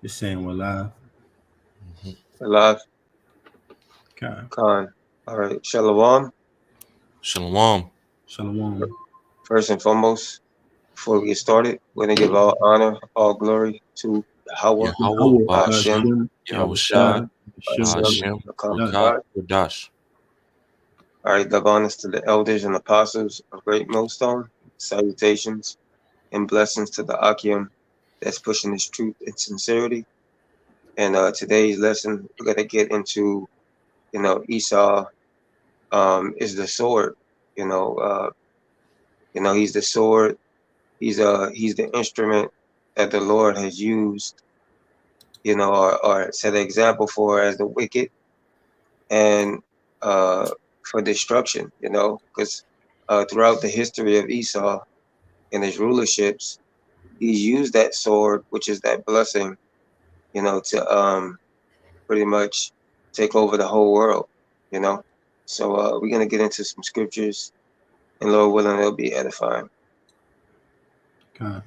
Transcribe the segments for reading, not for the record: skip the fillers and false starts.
Just saying we're live. Alive, Okay. Khan. All right, Shalom. Shalom. Shalom. First and foremost, before we get started, we're going to give all honor, all glory to Yahweh, Yahweh, Yahweh, Bashim, Hashem, Hashem, Yahweh Shai, Shai, Hashem, Hashem, Hashem, Dash. Rakah, Akakwad. Kodash. All right, give honors to the elders and apostles of Great Millstone. Salutations and blessings to the Akim that's pushing this truth and sincerity. And today's lesson, we're going to get into, Esau is the sword. You know, uh, he's the sword. He's the instrument that the Lord has used, or set an example for as the wicked and uh, for destruction, because throughout the history of Esau and his rulerships, he's used that sword, which is that blessing, to pretty much take over the whole world, you know. So we're gonna get into some scriptures, and Lord willing, it'll be edifying. Okay.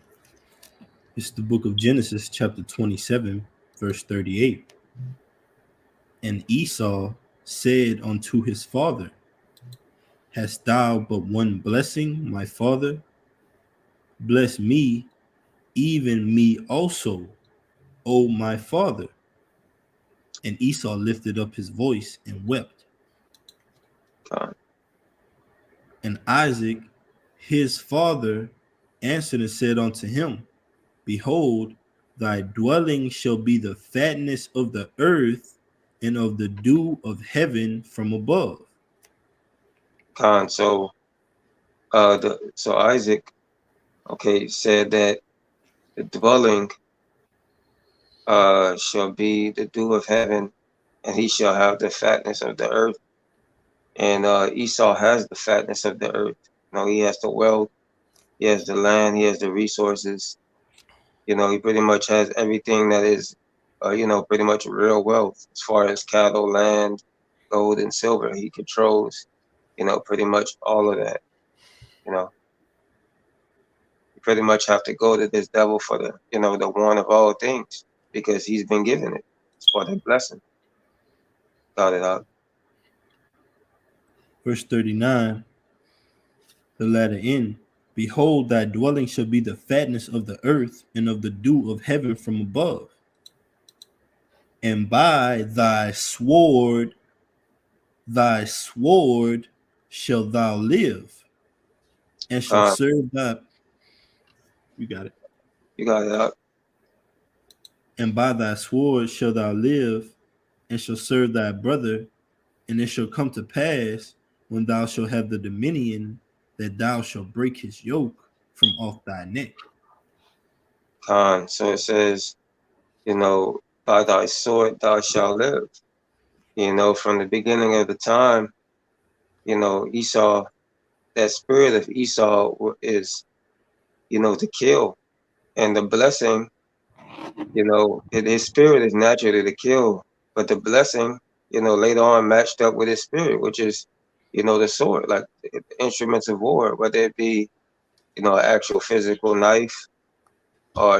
It's the book of Genesis, chapter 27, verse 38. And Esau said unto his father, Hast thou but one blessing, my father? Bless me, even me also, O my father. And Esau lifted up his voice and wept. Uh, And Isaac, his father, answered and said unto him, Behold, thy dwelling shall be the fatness of the earth and of the dew of heaven from above. Khan. So Isaac, okay, said that the dwelling shall be the dew of heaven, and he shall have the fatness of the earth. And Esau has the fatness of the earth. He has the wealth, he has the land, he has the resources. He pretty much has everything that is, pretty much real wealth as far as cattle, land, gold, and silver. He controls, pretty much all of that. You know, you pretty much have to go to this devil for the one of all things because he's been given it. It's for the blessing. Got it out. Verse 39, the latter end. Behold, thy dwelling shall be the fatness of the earth and of the dew of heaven from above. And by thy sword shalt thou live, and shall Con, serve thy. You got it. you got it out. And by thy sword shalt thou live, and shall serve thy brother. And it shall come to pass, when thou shalt have the dominion, that thou shalt break his yoke from off thy neck. Con. So it says, by thy sword thou shalt live. From the beginning of the time, Esau, that spirit of Esau is, to kill. And the blessing, his spirit is naturally to kill. But the blessing, later on matched up with his spirit, which is, the sword, like the instruments of war, whether it be, an actual physical knife or,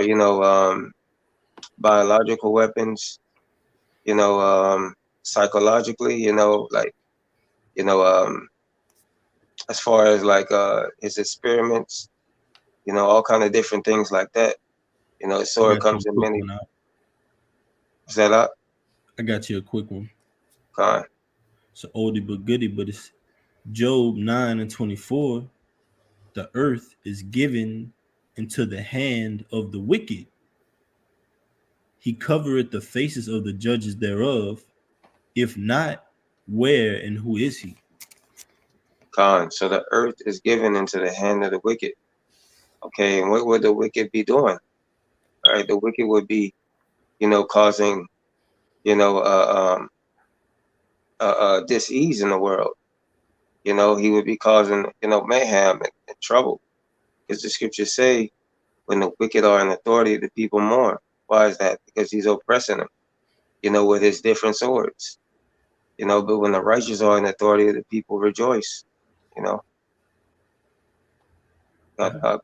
biological weapons, psychologically, like, you know, um, as far as like his experiments, all kind of different things like that. I So it got you comes a in quick many. one out. Is that up? I got you a quick one. Con, It's an oldie but goodie, but it's Job 9 and 24. The earth is given into the hand of the wicked. He covereth the faces of the judges thereof. If not, where and who is he? con. So the earth is given into the hand of the wicked. Okay, and what would the wicked be doing? All right, the wicked would be, causing, you know, uh, um, dis-ease in the world. He would be causing, mayhem and trouble. Because the scriptures say, when the wicked are in authority, the people mourn. Why is that? Because he's oppressing them, with his different swords. But when the righteous are in authority, the people rejoice. You know, got Okay.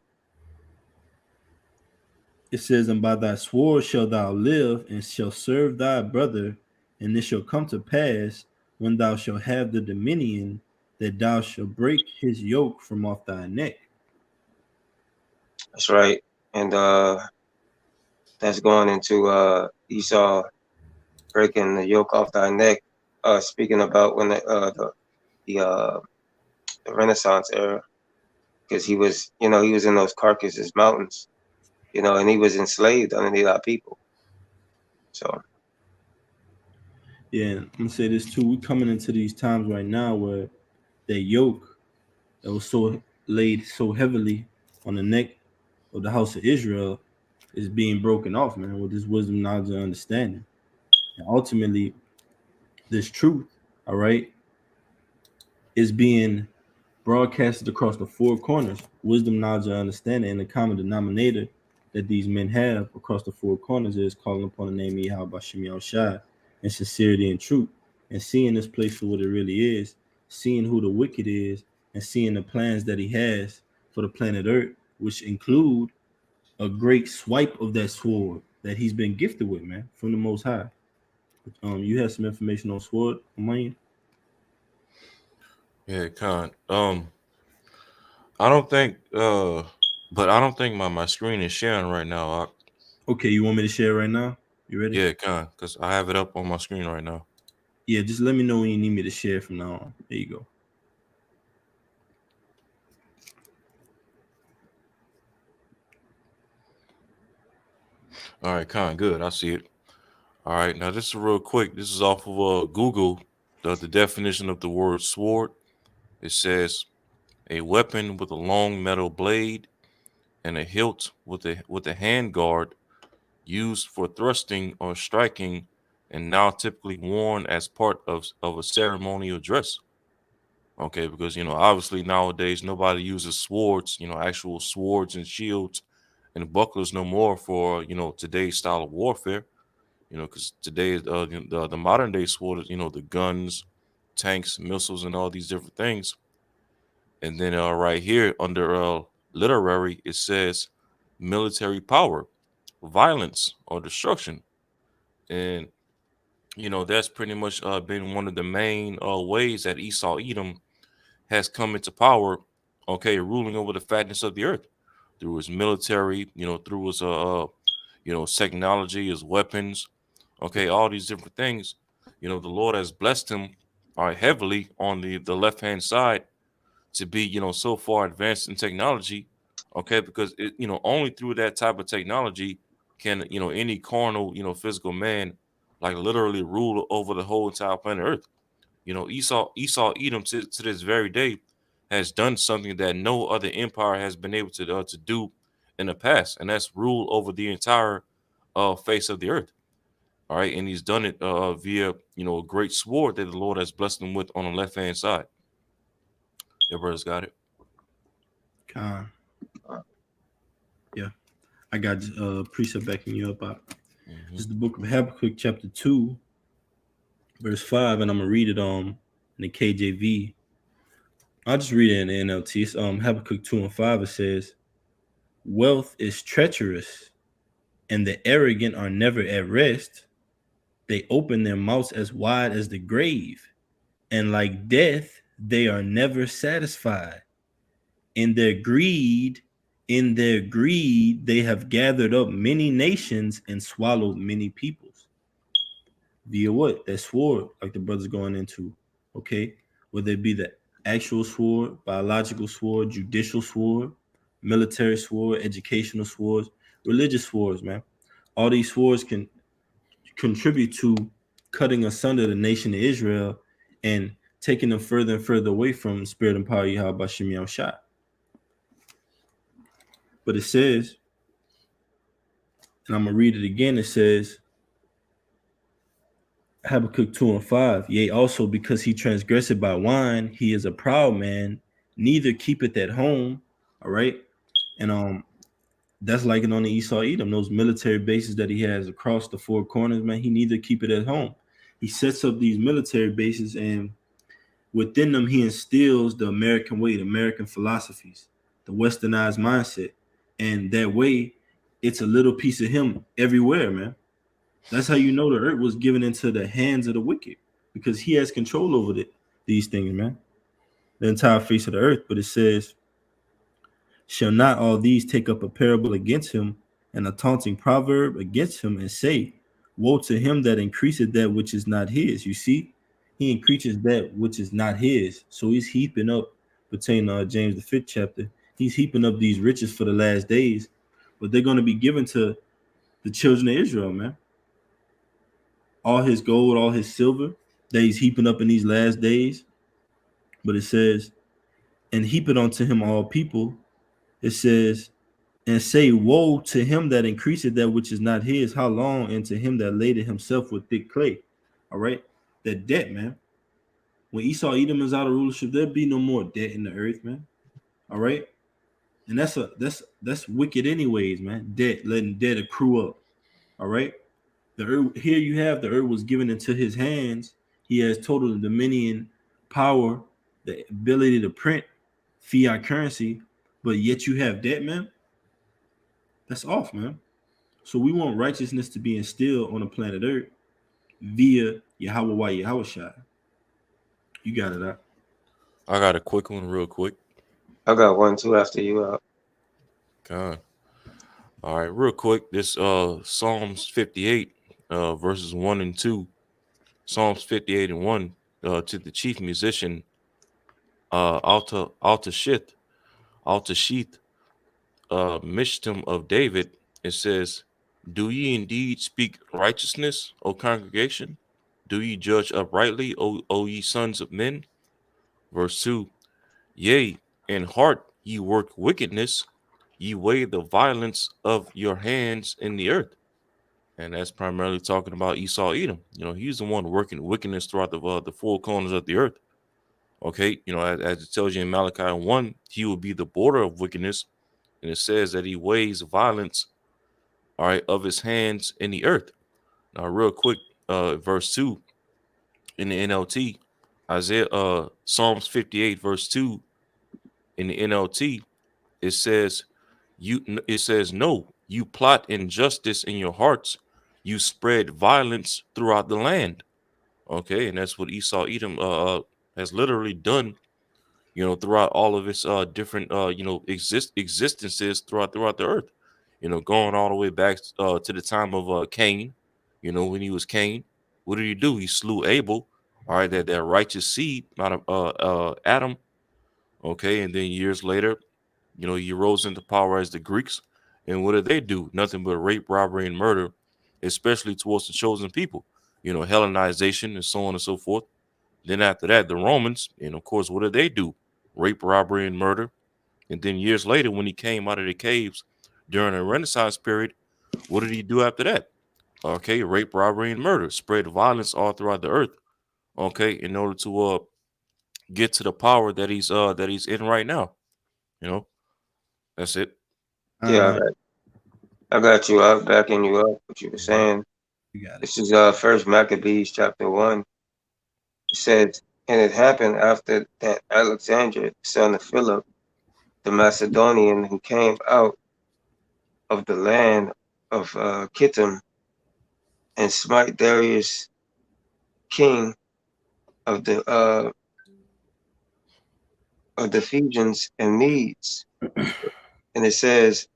It says, and by thy sword shalt thou live, and shall serve thy brother, and it shall come to pass when thou shalt have the dominion that thou shalt break his yoke from off thy neck. That's right. And that's going into Esau breaking the yoke off thy neck. Speaking about when the, uh, the Renaissance era, because he was, he was in those Caucasus mountains, and he was enslaved underneath our people. So Yeah, and I'm gonna say this too. We're coming into these times right now where that yoke that was so laid so heavily on the neck of the house of Israel is being broken off, man, with this wisdom, knowledge, and understanding. And ultimately, this truth, all right, is being broadcasted across the four corners. Wisdom, knowledge, and understanding, and the common denominator that these men have across the four corners is calling upon the name of Yahweh Bashem Yahushua in sincerity and truth, and seeing this place for what it really is, seeing who the wicked is, and seeing the plans that he has for the planet Earth, which include a great swipe of that sword that he's been gifted with, man, from the Most High. You have some information on sword, Amaya? Yeah, Con. I don't think but I don't think my screen is sharing right now. Okay, you want me to share right now? You ready? Yeah, Con, because I have it up on my screen right now. Yeah, just let me know when you need me to share from now on. There you go. All right, Con, good. I see it. All right, now this is real quick. This is off of Google. The definition of the word sword. It says a weapon with a long metal blade and a hilt with a hand guard used for thrusting or striking, and now typically worn as part of a ceremonial dress. Okay, because obviously nowadays nobody uses swords, actual swords and shields and bucklers no more for today's style of warfare. Because today the modern day sword is the guns, tanks, missiles, and all these different things. And then right here under literary, it says military power, violence, or destruction. And that's pretty much been one of the main ways that Esau Edom has come into power, okay, ruling over the fatness of the earth through his military, through his technology, his weapons, okay, all these different things. The Lord has blessed him heavily on the left hand side to be, so far advanced in technology, okay, because only through that type of technology can any carnal, physical man like literally rule over the whole entire planet Earth. Esau Edom to this very day has done something that no other empire has been able to do in the past, and that's rule over the entire face of the earth. All right, and he's done it via a great sword that the Lord has blessed him with on the left hand side. Everybody's got it. Con. Yeah, I got precept backing you up. Mm-hmm. This is the book of Habakkuk, chapter 2, verse 5, and I'm gonna read it in the KJV. I'll just read it in the NLT. It's Habakkuk 2 and 5. It says, wealth is treacherous, and the arrogant are never at rest. They open their mouths as wide as the grave, and like death, they are never satisfied. In their greed, they have gathered up many nations and swallowed many peoples. Via what? That sword, like the brother's going into. Okay, whether it be the actual sword, biological sword, judicial sword, military sword, educational swords, religious swords, man. All these swords can contribute to cutting asunder the nation of Israel and taking them further and further away from spirit and power Yahweh Bashem Yahushua. But it says, and I'm gonna read it again. It says, Habakkuk 2 and 5. Yea, also because he transgressed by wine, he is a proud man, neither keepeth at home. All right. And that's like it on the Esau Edom, those military bases that he has across the four corners, man. He neither keep it at home. He sets up these military bases, and within them, he instills the American way, the American philosophies, the westernized mindset. And that way, it's a little piece of him everywhere, man. That's how you know the earth was given into the hands of the wicked, because he has control over these things, man. The entire face of the earth. But it says, shall not all these take up a parable against him, and a taunting proverb against him, and say, woe to him that increaseth that which is not his. You see, he increases that which is not his. So he's heaping up, between James the 5th chapter, he's heaping up these riches for the last days, but they're going to be given to the children of Israel, man. All his gold, all his silver that he's heaping up in these last days. But it says, and heap it unto him all people. It says, and say, woe to him that increaseth that which is not his. How long? And to him that laded himself with thick clay. All right. That debt, man. When Esau Edom is out of rulership, there'll be no more debt in the earth, man. All right. And that's wicked anyways, man. Debt, letting debt accrue up. All right. The earth, here you have the earth was given into his hands. He has total dominion, power, the ability to print fiat currency, but yet you have debt, man. That's off, man. So we want righteousness to be instilled on the planet Earth via Yahweh Yahweh Shai. You got it out. I got a quick one, real quick. I got one too after you out. God. All right, real quick. This Psalms 58, verses 1 and 2. Psalms 58 and 1, to the chief musician, Altashith, Mishtam of David. It says, do ye indeed speak righteousness, O congregation? Do ye judge uprightly, O ye sons of men? Verse 2, yea, in heart ye work wickedness, ye weigh the violence of your hands in the earth. And that's primarily talking about Esau Edom. You know, he's the one working wickedness throughout the four corners of the earth. Okay, you know, as it tells you in Malachi 1, he will be the border of wickedness. And it says that he weighs violence, all right, of his hands in the earth. Now, real quick, verse 2 in the NLT, Psalms 58, verse 2 in the NLT, it says, no, you plot injustice in your hearts, you spread violence throughout the land. Okay, and that's what Esau Edom has literally done, you know, throughout all of its different you know, existences throughout the earth, you know, going all the way back to the time of Cain. You know, when he was Cain, what did he do? He slew Abel, all right, that righteous seed out of Adam. Okay, and then years later, you know, he rose into power as the Greeks. And what did they do? Nothing but rape, robbery, and murder, especially towards the chosen people, you know, Hellenization and so on and so forth. Then after that, the Romans, and of course, what did they do? Rape, robbery, and murder. And then years later, when he came out of the caves during the Renaissance period, what did he do after that? Okay, rape, robbery, and murder, spread violence all throughout the earth. Okay, in order to get to the power that he's in right now. You know, that's it. Yeah, Uh, I got you out, backing you up. What you were saying. you got it. This is First Maccabees chapter 1. It says, and it happened after that Alexander, son of Philip, the Macedonian, who came out of the land of Kittim, and smite Darius, king of the Ephesians and Medes. And it says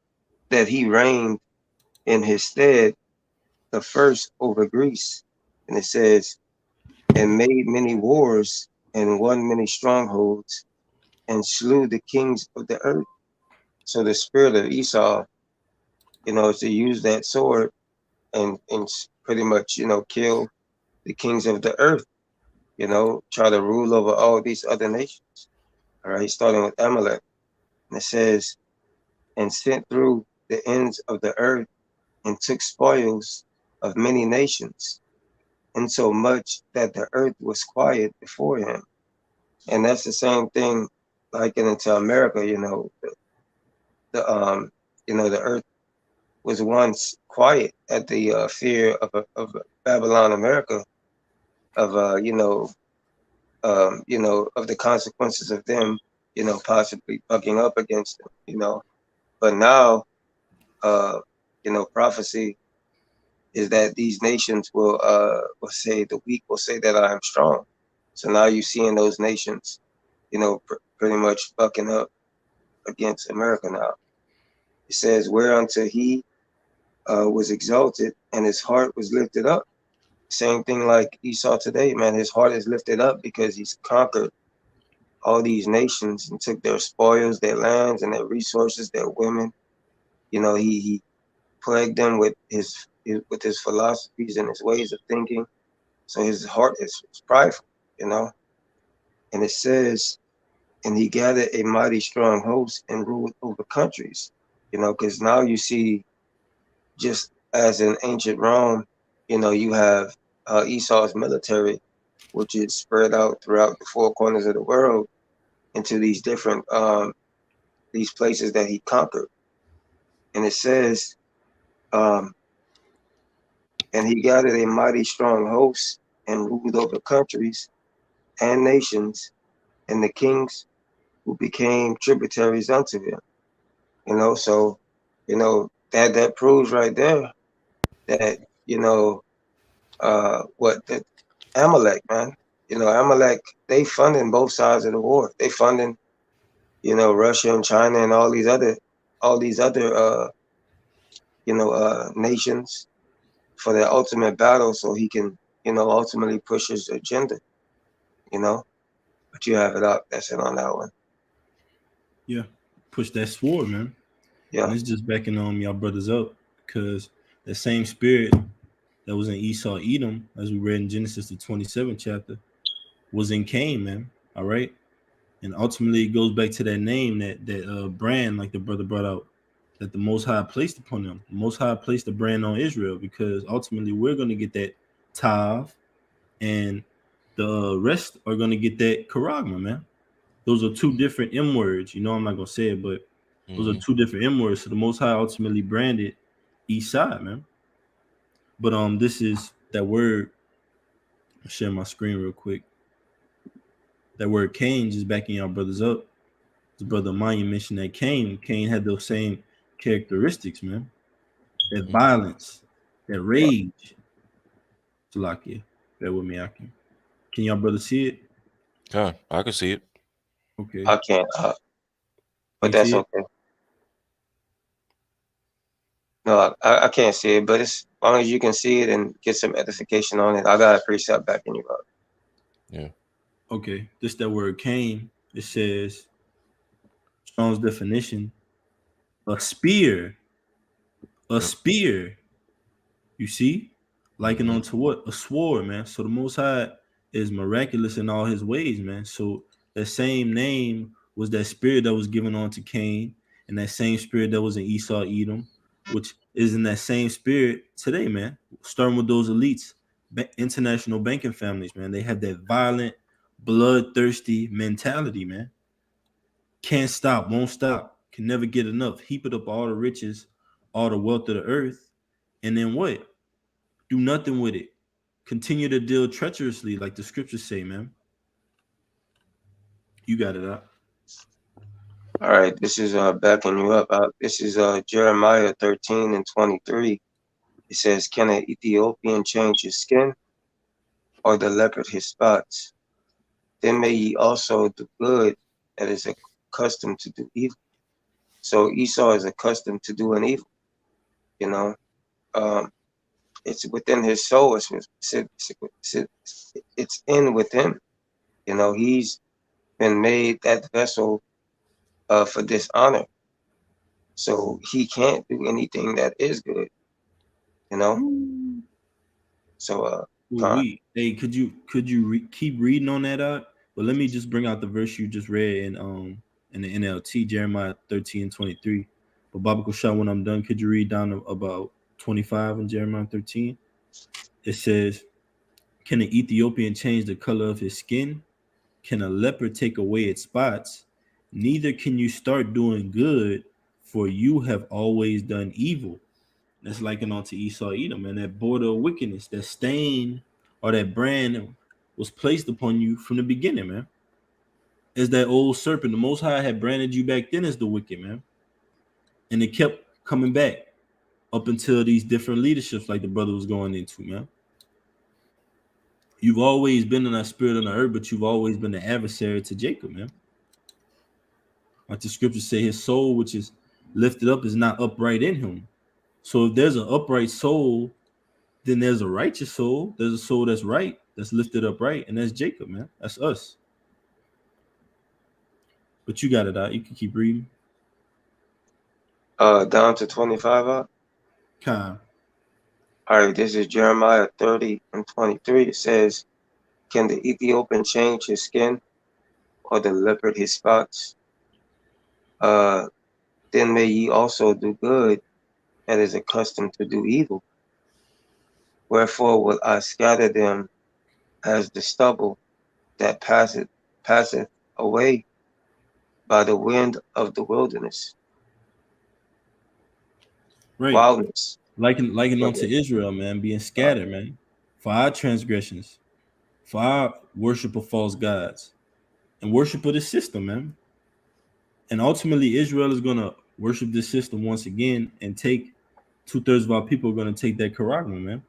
that he reigned in his stead the first over Greece. And it says, and made many wars and won many strongholds and slew the kings of the earth. So the spirit of Esau, you know, is to use that sword and pretty much, you know, kill the kings of the earth, you know, try to rule over all these other nations. All right, starting with Amalek. And it says, and sent through the ends of the earth and took spoils of many nations, insomuch that the earth was quiet before him. And that's the same thing like into America, you know, you know, the earth was once quiet at the fear of Babylon, America, of you know, of the consequences of them, you know, possibly bucking up against them, you know. But now, prophecy is that these nations will say, the weak will say that I am strong. So now you're seeing those nations, pretty much bucking up against America now. It says, whereunto he was exalted and his heart was lifted up. Same thing like Esau today, man. His heart is lifted up because he's conquered all these nations and took their spoils, their lands, and their resources, their women. He plagued them with his philosophies and his ways of thinking. So his heart is prideful, And it says, and he gathered a mighty strong host and ruled over countries, because now you see, just as in ancient Rome, you have Esau's military, which is spread out throughout the four corners of the world into these different these places that he conquered. And it says, and he gathered a mighty strong host and ruled over countries and nations, and the kings who became tributaries unto him. So that proves right there that what the Amalek, man. Amalek, they funding both sides of the war. They funding, Russia and China and all these other nations for their ultimate battle, so he can, ultimately push his agenda. But you have it up. That's it on that one. Yeah, push that sword, man. Yeah. And it's just backing y'all brothers up, because the same spirit that was in Esau, Edom, as we read in Genesis the 27th chapter, was in Cain, man. All right. And ultimately it goes back to that name, that brand, like the brother brought out, that the Most High placed upon them. The Most High placed the brand on Israel, because ultimately we're going to get that Tav, and the rest are going to get that Karagma, man. Those are two different M words. I'm not going to say it, but those are two different M words. So the Most High ultimately branded each side, man. But this is that word. I'll share my screen real quick. That word Cain, just backing y'all brothers up. The brother Maya mentioned that Cain had those same characteristics, man. That violence, that rage. Salakia, bear with me, can y'all brothers see it? Yeah, I can see it. Okay. I can't, but that's okay. No, I can't see it, but as long as you can see it and get some edification on it, I got a precept backing you up. Yeah. Okay, this that word Cain. It says, Strong's definition: a spear. A spear. You see, likened onto what? A sword, man. So the Most High is miraculous in all his ways, man. So that same name was that spirit that was given on to Cain, and that same spirit that was in Esau, Edom, which is in that same spirit today, man. Starting with those elites, international banking families, man. They have that violent, bloodthirsty mentality, man. Can't stop, won't stop, can never get enough. Heap it up all the riches, all the wealth of the earth, and then what? Do nothing with it. Continue to deal treacherously, like the scriptures say, man. You got it out. All right, this is backing you up. This is Jeremiah 13:23. It says, "Can an Ethiopian change his skin, or the leopard his spots? Then may ye also do good that is accustomed to do evil." So Esau is accustomed to doing evil. It's within his soul. It's in within. He's been made that vessel for dishonor. So he can't do anything that is good. So hey, could you keep reading on that out? But let me just bring out the verse you just read in the NLT, Jeremiah 13:23. But Baba Kushah, when I'm done, could you read down to about 25 in Jeremiah 13? It says, "Can an Ethiopian change the color of his skin? Can a leopard take away its spots? Neither can you start doing good, for you have always done evil." That's likened on to Esau, Edom, and that border of wickedness, that stain or that brand was placed upon you from the beginning, man. As that old serpent, the Most High had branded you back then as the wicked, man. And it kept coming back up until these different leaderships like the brother was going into, man. You've always been in that spirit on the earth, but you've always been the adversary to Jacob, man. Like the scriptures say, his soul, which is lifted up, is not upright in him. So if there's an upright soul, then there's a righteous soul. There's a soul that's right, that's lifted up right, and that's Jacob, man. That's us. But you got it out. You can keep reading. Down to 25 out. Kind. All right, this is Jeremiah 30 and 23. It says, "Can the Ethiopian change his skin, or the leopard his spots? Then may ye also do good, that is accustomed to do evil. Wherefore will I scatter them as the stubble that passeth away by the wind of the wilderness." Right. Wildness. Liken unto Israel, man, being scattered, man, for our transgressions, for our worship of false gods, and worship of the system, man. And ultimately, Israel is going to worship this system once again and take 2/3 of our people are going to take that charagma, man.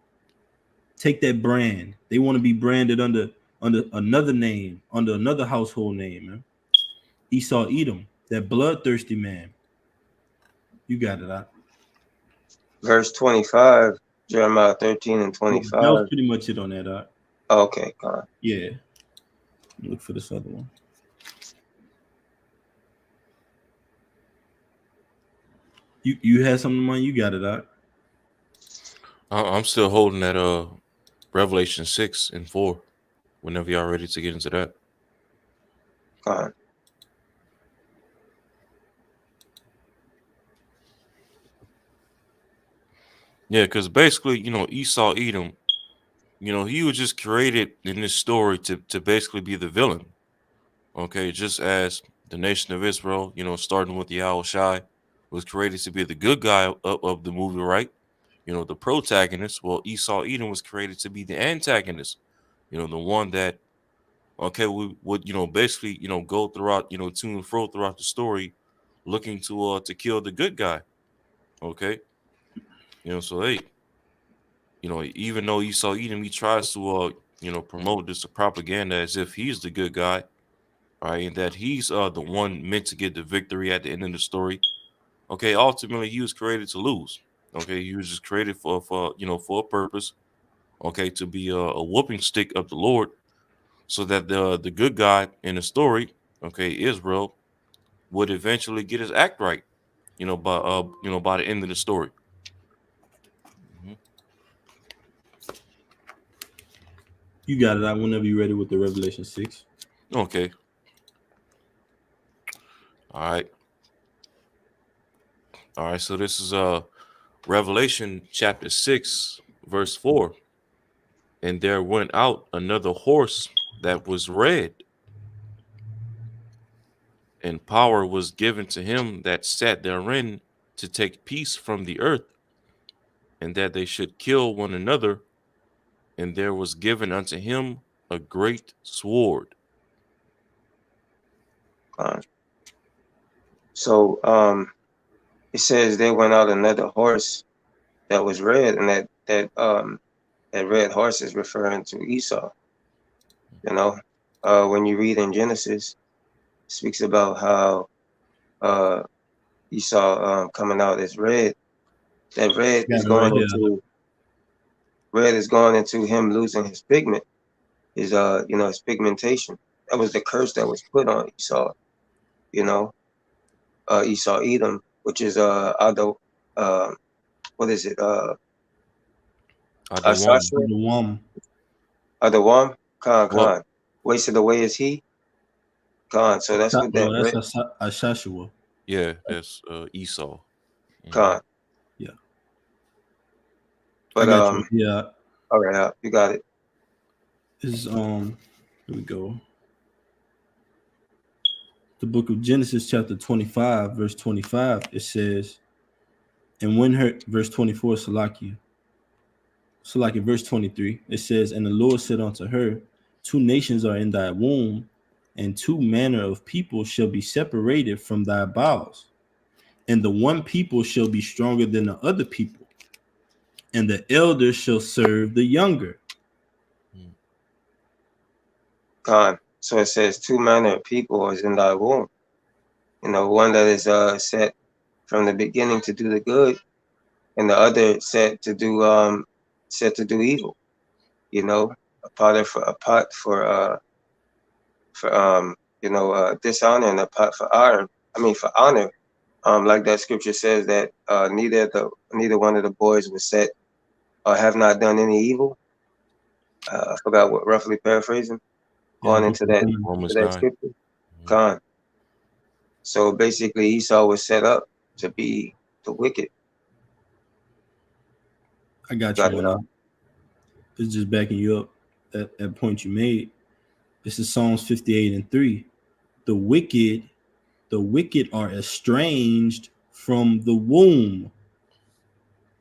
Take that brand. They want to be branded under another name, under another household name, man. Esau Edom, that bloodthirsty man. You got it out. Verse 25, Jeremiah 13 and 25. That was pretty much it on that, out. Okay, come on. Yeah. Look for this other one. You had something in mind? You got it out. I'm still holding that Revelation 6 and 4. Whenever y'all ready to get into that. Come on. Yeah, because basically, Esau Edom, he was just created in this story to basically be the villain. Okay, just as the nation of Israel, starting with Yahweh Shai, was created to be the good guy of the movie, right? The protagonist. Well, Esau Edom was created to be the antagonist. The one that, we would, basically, go throughout, to and fro throughout the story, looking to kill the good guy. Okay. So hey, even though Esau Edom, he tries to, promote this propaganda as if he's the good guy, right, and that he's the one meant to get the victory at the end of the story. Okay, ultimately he was created to lose. Okay, he was just created for a purpose. Okay, to be a whooping stick of the Lord, so that the good guy in the story, okay, Israel, would eventually get his act right. By the end of the story. You got it out whenever you're ready with the Revelation 6. Okay. All right. So this is Revelation chapter 6, verse 4. And there went out another horse that was red, and power was given to him that sat therein to take peace from the earth, and that they should kill one another. And there was given unto him a great sword. So it says there went out another horse that was red, and that red horse is referring to Esau. When you read in Genesis, it speaks about how Esau coming out as red. That red is going into him losing his pigment, his pigmentation. That was the curse that was put on Esau. Esau Edom, which is what is it? Adawam. Adawam? Khan. Wasted away is he? Khan. So that's what that red. That's Ashashua. Yeah, that's Esau. Khan. Yeah. But yeah. All right, you got it. This is here we go. The book of Genesis, chapter 25, verse 25, it says, and when her verse 24, Salakia, verse 23, it says, and the Lord said unto her, 2 nations are in thy womb, and 2 manner of people shall be separated from thy bowels, and the one people shall be stronger than the other people, and the elder shall serve the younger. Con. So it says, two manner of people is in thy womb. One that is set from the beginning to do the good, and the other set to do evil. A pot for dishonor, and a pot for honor. For honor. Like that scripture says that neither one of the boys was set or have not done any evil. I forgot what, roughly paraphrasing, going into Romans that 9. scripture. Con. So basically, Esau was set up to be the wicked. I got you. Man. It's just backing you up that point you made. This is Psalms 58:3. The wicked are estranged from the womb.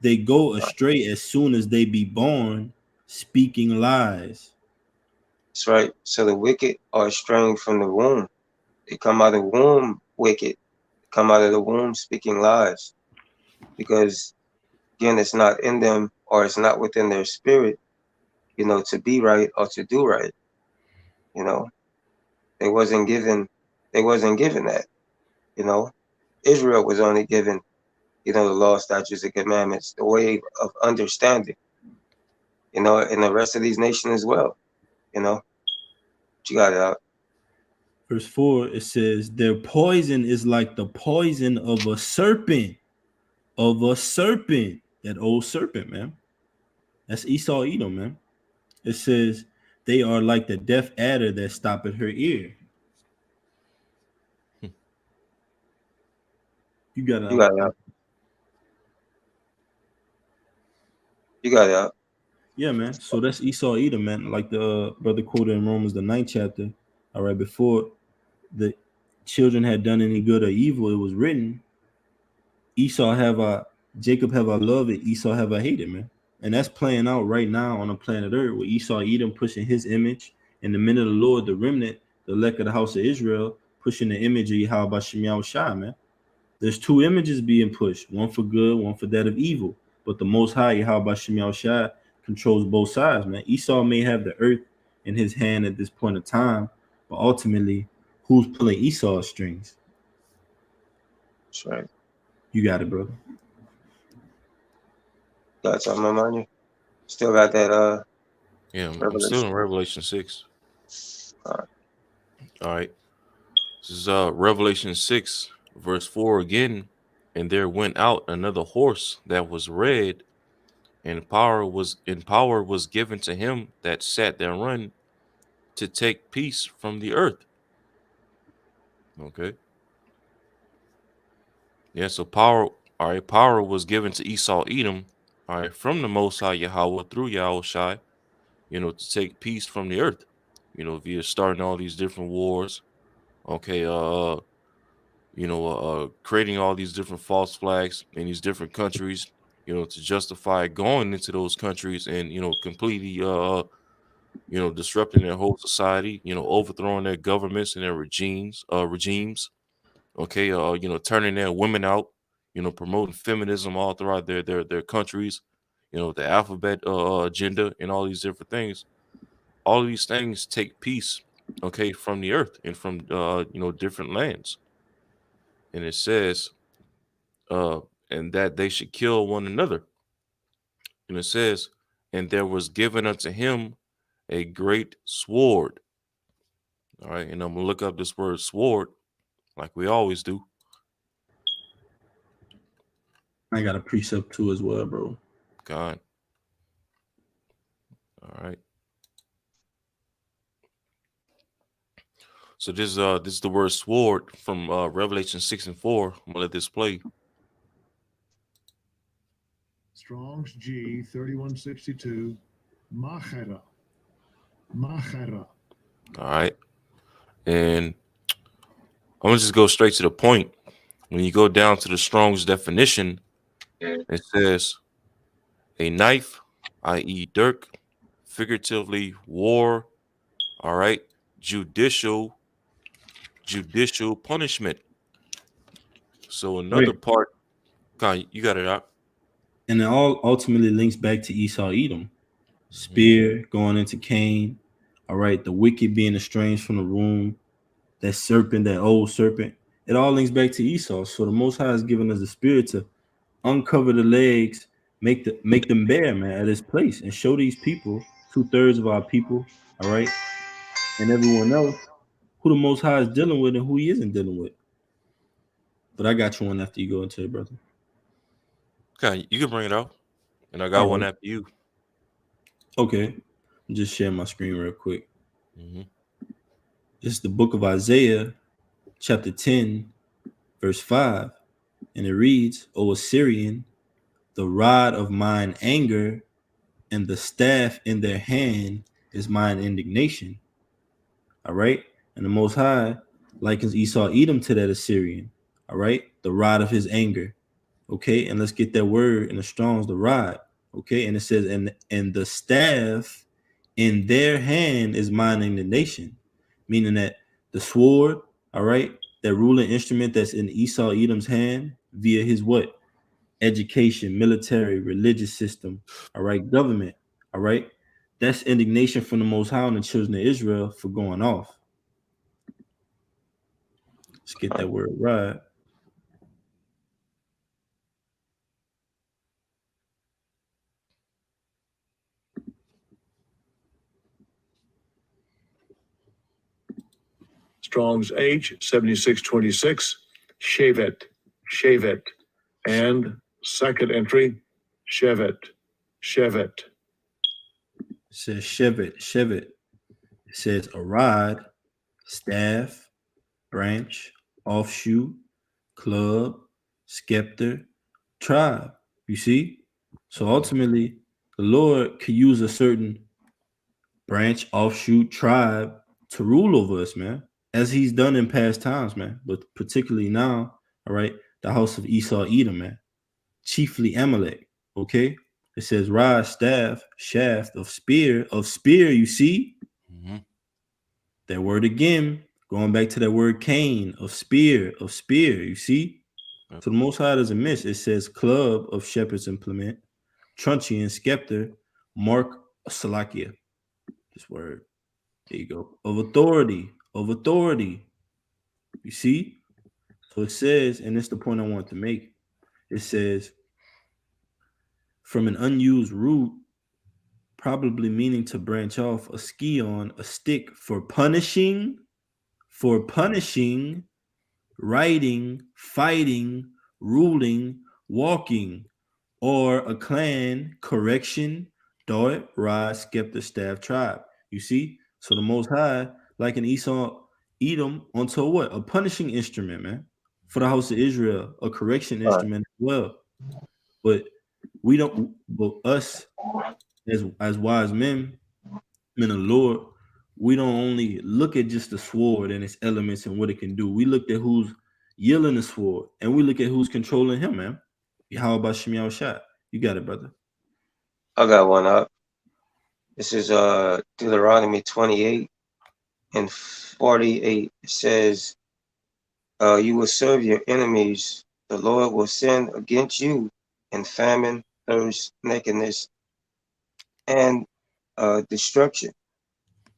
They go astray as soon as they be born, speaking lies. That's right. So the wicked are estranged from the womb. They come out of the womb wicked. They come out of the womb speaking lies. Because, again, it's not in them, or it's not within their spirit, to be right or to do right. They wasn't given that. Israel was only given, the law, statutes, and commandments, the way of understanding, and the rest of these nations as well. You got it out. Verse 4, it says, their poison is like the poison of a serpent. That old serpent, man. That's Esau Edom, man. It says, they are like the deaf adder that stop at her ear. You got it out. You got it out. Yeah, man. So that's Esau Edom, man. Like the brother quoted in Romans, the 9th chapter. All right, before the children had done any good or evil, it was written, Jacob have I loved it, Esau have I hated, man. And that's playing out right now on the planet Earth, with Esau Edom pushing his image, and the men of the Lord, the remnant, the elect of the house of Israel, pushing the image of Yahweh Shem Shai, man. There's two images being pushed, one for good, one for that of evil. But the Most High, Yahweh Shem Shai, controls both sides, man. Esau may have the earth in his hand at this point of time, but ultimately, who's pulling Esau's strings? That's right. You got it, brother. Got something on you? Still got that Yeah, I'm still in Revelation 6. All right. This is Revelation 6, verse 4 again. And there went out another horse that was red, and power was given to him that sat thereon to take peace from the earth. Okay. Yeah, so power was given to Esau Edom, from the Most High Yahweh through Yahweh Shai, to take peace from the earth, via starting all these different wars. Okay, creating all these different false flags in these different countries, to justify going into those countries and, completely, disrupting their whole society, overthrowing their governments and their regimes. Okay, turning their women out, promoting feminism all throughout their countries, the alphabet agenda and all these different things. All of these things take peace, okay, from the earth and from different lands. And it says, and that they should kill one another. And it says, and there was given unto him a great sword. All right, and I'm gonna look up this word sword, like we always do. I got a precept too as well, bro. God. All right. So this is the word sword from Revelation 6 and 4. I'm gonna let this play. Strong's G 3162 Machera. Machera. All right. And I'm gonna just go straight to the point. When you go down to the Strong's definition, it says a knife, i.e., dirk, figuratively war, all right, judicial punishment. So another part, God, you got it out. And it all ultimately links back to Esau Edom. Spear going into Cain. All right, the wicked being estranged from the womb, that serpent, that old serpent. It all links back to Esau. So the Most High has given us the spirit to uncover the legs, make them bare, man, at his place, and show these people, 2/3 of our people, all right, and everyone else, who the Most High is dealing with and who he isn't dealing with. But I got you one after you go into it, brother. Okay, you can bring it out, and I got All one right. after you. Okay. Just share my screen real quick. Mm-hmm. This is the book of Isaiah, chapter 10, verse 5. And it reads, O Assyrian, the rod of mine anger and the staff in their hand is mine indignation. All right. And the Most High likens Esau Edom to that Assyrian. All right. The rod of his anger. Okay. And let's get that word in the Strong's, the rod. Okay. And it says, and the staff in their hand is mine indignation, meaning that the sword, all right, that ruling instrument that's in Esau Edom's hand via his what? Education, military, religious system, all right, government, all right. That's indignation from the Most High on the children of Israel for going off. Let's get that word right. Strong's H 7626, Shevet, Shevet, and second entry, Shevet, Shevet. It says Shevet, Shevet. It says a rod, staff, branch, offshoot, club, scepter, tribe. You see? So ultimately, the Lord could use a certain branch, offshoot, tribe to rule over us, man, as he's done in past times, man. But particularly now, all right, the house of Esau Edom, man, chiefly Amalek. Okay. It says rod, staff, shaft of spear, you see? Mm-hmm. That word again, going back to that word Cain, of spear, you see? Yep. So the Most High doesn't miss. It says club of shepherd's implement, truncheon, scepter, mark, salakia. This word. There you go. Of authority. Of authority. You see? So it says, and this is the point I want to make. It says, from an unused root, probably meaning to branch off a ski on a stick for punishing, writing, fighting, ruling, walking, or a clan, correction, dart, rod, scepter, staff, tribe. You see? So the Most High, like an Esau, Edom onto a what? A punishing instrument, man. For the house of Israel, a correction instrument as well. But we don't, but us as wise men of the Lord, we don't only look at just the sword and its elements and what it can do. We look at who's yielding the sword, and we look at who's controlling him, man. How about Shemiel Shot? You got it, brother. I got one up. This is Deuteronomy 28 and 48. It says, you will serve your enemies. The Lord will send against you in famine, thirst, nakedness, and destruction.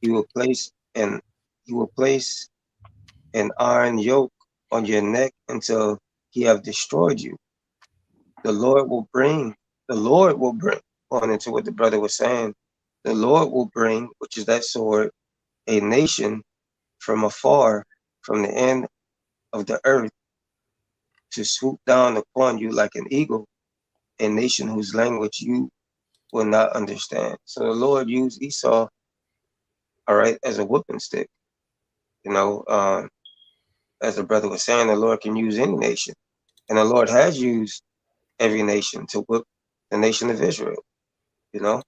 He will place an iron yoke on your neck until he have destroyed you. The Lord will bring, on into what the brother was saying, the Lord will bring, which is that sword, a nation from afar, from the end of the earth, to swoop down upon you like an eagle, a nation whose language you will not understand. So the Lord used Esau, all right, as a whooping stick. You know, as the brother was saying, the Lord can use any nation. And the Lord has used every nation to whip the nation of Israel, you know?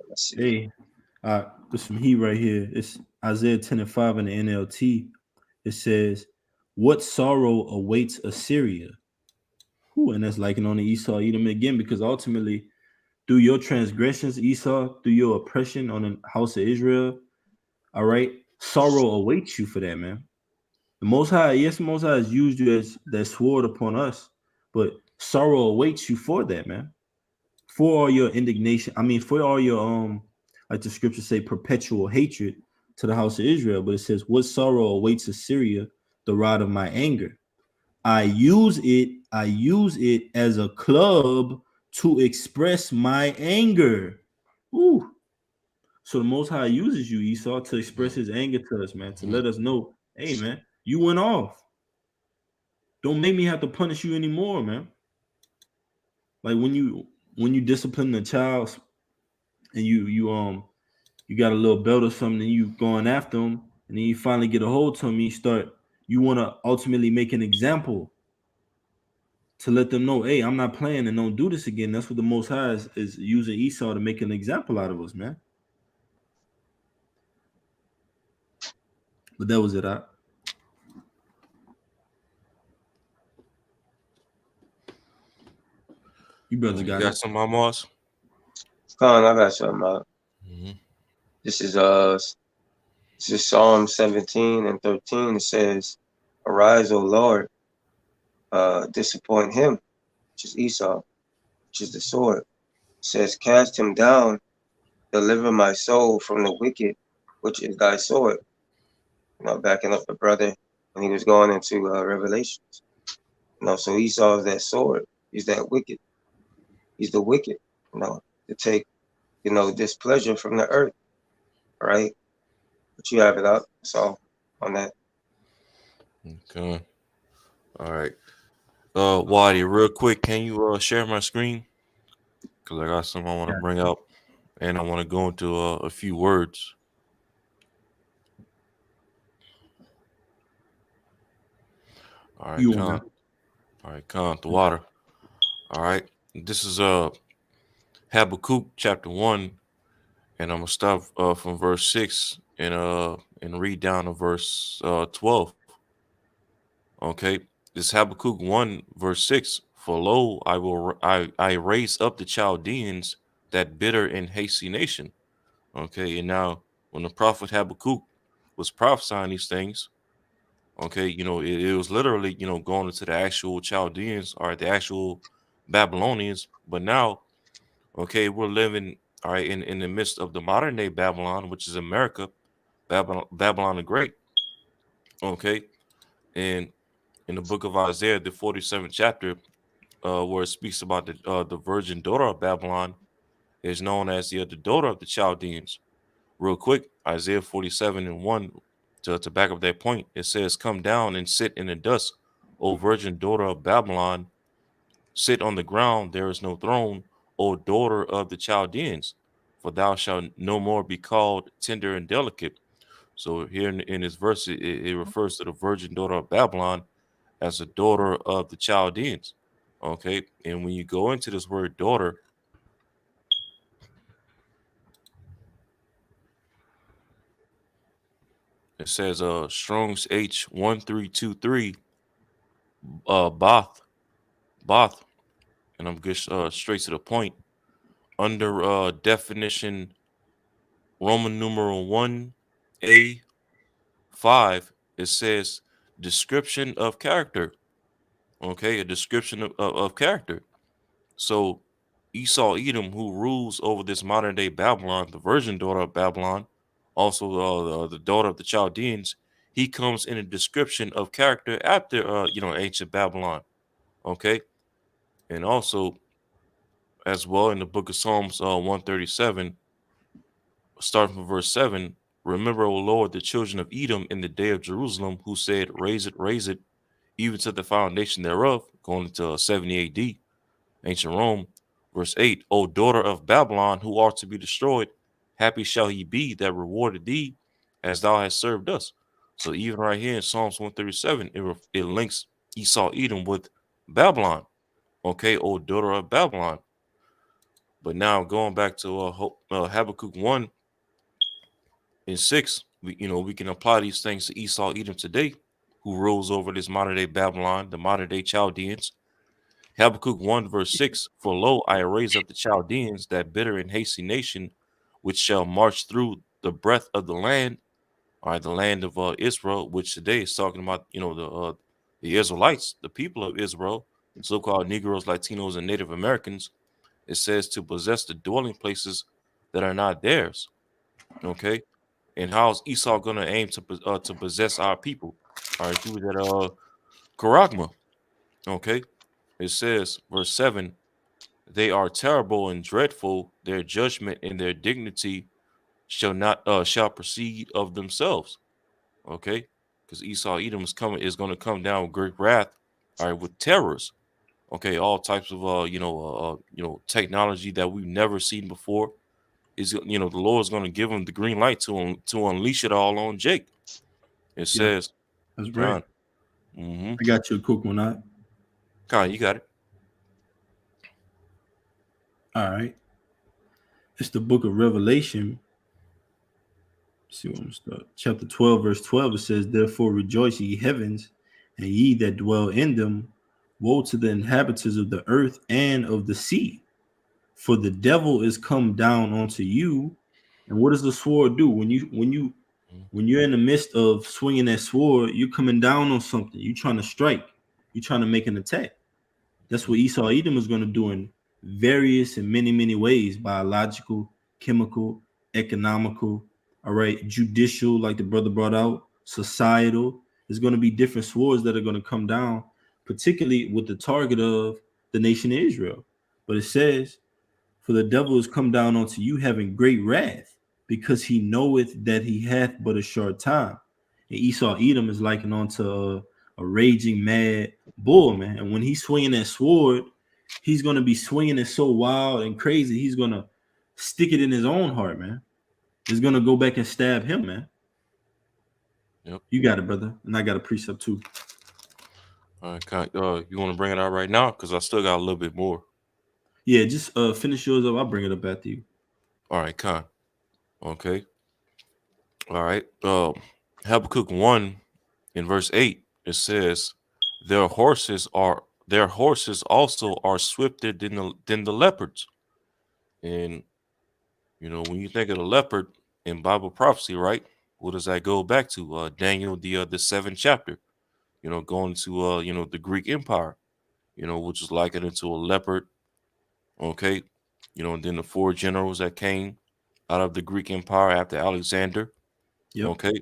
Let's see. Hey, this from he right here. It's Isaiah 10 and 5 in the NLT. It says, what sorrow awaits Assyria? Ooh, and that's liking on the Esau Edom again, because ultimately, through your transgressions, Esau, through your oppression on the house of Israel, all right, sorrow awaits you for that, man. The Most High, yes, the Most High has used you as that sword upon us, but sorrow awaits you for that, man. For all your indignation, for all your like the scriptures say, perpetual hatred to the house of Israel. But it says, what sorrow awaits Assyria, the rod of my anger. I use it as a club to express my anger. Ooh. So the Most High uses you, Esau, to express his anger to us, man, to let us know, hey, man, you went off. Don't make me have to punish you anymore, man. Like when you discipline a child and you got a little belt or something and you going after him, and then you finally get a hold to him, you want to ultimately make an example to let them know, hey, I'm not playing and don't do this again. That's what the Most High is using Esau to make an example out of us, man. But that was it. You brothers You got got it. some Mamos? Con, I got something out. This is Psalm 17 and 13. It says, "Arise, O Lord, disappoint him," which is Esau, which is the sword. It says, "Cast him down, deliver my soul from the wicked, which is thy sword." Backing up the brother when he was going into Revelations. So Esau is that sword. He's that wicked. He's the wicked. To take displeasure from the earth. Right? But you have it up. So on that. Okay. All right. Wadi, real quick, can you share my screen? Because I got something I want to bring up, and I want to go into a few words. All right, Khan. All right, Khan, the water. All right. This is Habakkuk chapter 1, and I'm gonna start from verse 6 and read down to verse 12. Okay. This Habakkuk 1 verse 6. For lo, I raise up the Chaldeans, that bitter and hasty nation. Okay, and now when the prophet Habakkuk was prophesying these things, okay, it was literally, going into the actual Chaldeans or the actual Babylonians. But now, okay, we're living, all right, in the midst of the modern day Babylon, which is America, Babylon the Great. Okay, and in the book of Isaiah, the 47th chapter, where it speaks about the virgin daughter of Babylon, is known as the daughter of the Chaldeans. Real quick, Isaiah 47 and 1, to back up that point, it says, "Come down and sit in the dust, O virgin daughter of Babylon. Sit on the ground, there is no throne, O daughter of the Chaldeans, for thou shalt no more be called tender and delicate." So here in this verse, it refers to the virgin daughter of Babylon as a daughter of the Chaldeans. Okay, and when you go into this word daughter, it says Strong's H1323 Both, and I'm good straight to the point. Under definition Roman numeral 1A5, it says description of character. Okay, a description of character. So Esau Edom, who rules over this modern day Babylon, the virgin daughter of Babylon, also the daughter of the Chaldeans, he comes in a description of character after ancient Babylon. Okay, and also as well in the book of Psalms 137, starting from verse 7. Remember, O Lord, the children of Edom in the day of Jerusalem, who said, raise it, even to the foundation thereof, going into 70 AD, ancient Rome. Verse 8, O daughter of Babylon, who art to be destroyed, happy shall he be that rewarded thee, as thou hast served us. So even right here in Psalms 137, it links Esau Edom with Babylon. Okay, O daughter of Babylon. But now going back to Habakkuk 1 and 6, we can apply these things to Esau Edom today, who rules over this modern day Babylon, the modern day Chaldeans. Habakkuk 1 verse 6, for lo, I raise up the Chaldeans, that bitter and hasty nation, which shall march through the breadth of the land, or the land of Israel, which today is talking about, the Israelites, the people of Israel, so-called Negroes, Latinos, and Native Americans, it says to possess the dwelling places that are not theirs. Okay, and how is Esau going to aim to possess our people? All right, through that charagma. Okay, it says verse 7: they are terrible and dreadful. Their judgment and their dignity shall proceed of themselves. Okay, because Esau Edom is going to come down with great wrath. All right, with terrors. Okay, all types of technology that we've never seen before. Is the Lord's going to give them the green light to unleash it all on Jake. It Yeah, says, that's right. Con, mm-hmm. I got you a quick one out. Con, you got it. All right. It's the book of Revelation. Let's see where I'm gonna start. Chapter 12, verse 12. It says, therefore rejoice, ye heavens, and ye that dwell in them. Woe to the inhabitants of the earth and of the sea, for the devil is come down onto you. And what does the sword do? When you're in the midst of swinging that sword, you're coming down on something. You're trying to strike. You're trying to make an attack. That's what Esau Edom is going to do in various and many ways: biological, chemical, economical, all right, judicial, like the brother brought out, societal. There's going to be different swords that are going to come down, particularly with the target of the nation of Israel. But it says, for the devil is come down unto you having great wrath, because he knoweth that he hath but a short time. And Esau Edom is likened unto a raging mad bull, man. And when he's swinging that sword, he's going to be swinging it so wild and crazy, he's going to stick it in his own heart, man. It's going to go back and stab him, man. Yep. You got it, brother. And I got a precept too. All right, you want to bring it out right now? Because I still got a little bit more. Yeah, just finish yours up. I'll bring it up after you. All right, Con. Okay. All right. Habakkuk 1 in verse 8, it says, their horses also are swifter than the leopards. And when you think of the leopard in Bible prophecy, right? What does that go back to? Daniel, the 7th chapter. Going to the Greek Empire, which is likened into a leopard. Okay. And then the 4 generals that came out of the Greek Empire after Alexander. Yep. Okay.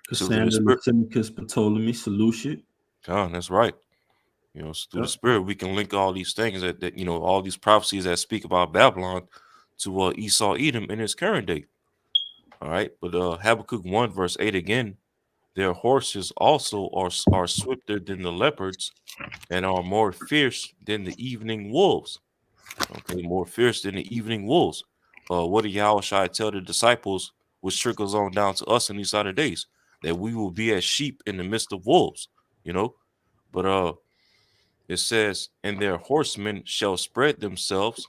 Cassandra, Lysimachus, Ptolemy, Seleucid. That's right. So through the spirit, we can link all these things that all these prophecies that speak about Babylon to Esau Edom in his current day. All right. But Habakkuk 1 verse 8 again, their horses also are swifter than the leopards and are more fierce than the evening wolves. Okay, more fierce than the evening wolves. What did Yahushua tell the disciples, which trickles on down to us in these latter days, that we will be as sheep in the midst of wolves, But it says, and their horsemen shall spread themselves.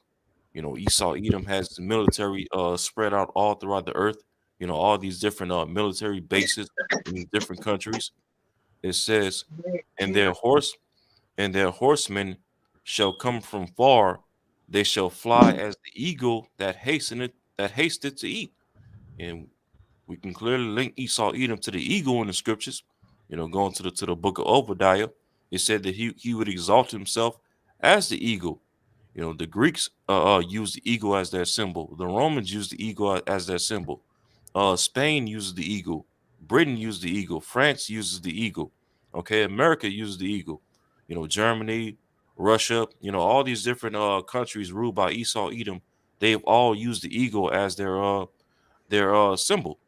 Esau Edom has the military spread out all throughout the earth. All these different military bases in these different countries. It says, and their horsemen shall come from far. They shall fly as the eagle that hasteth to eat. And we can clearly link Esau Edom to the eagle in the scriptures. Going to the book of Obadiah, it said that he would exalt himself as the eagle. The Greeks used the eagle as their symbol. The Romans used the eagle as their symbol. Spain uses the eagle. Britain used the eagle. France uses the eagle. Okay, America uses the eagle. Germany, Russia, all these different countries ruled by Esau Edom, they've all used the eagle as their symbol.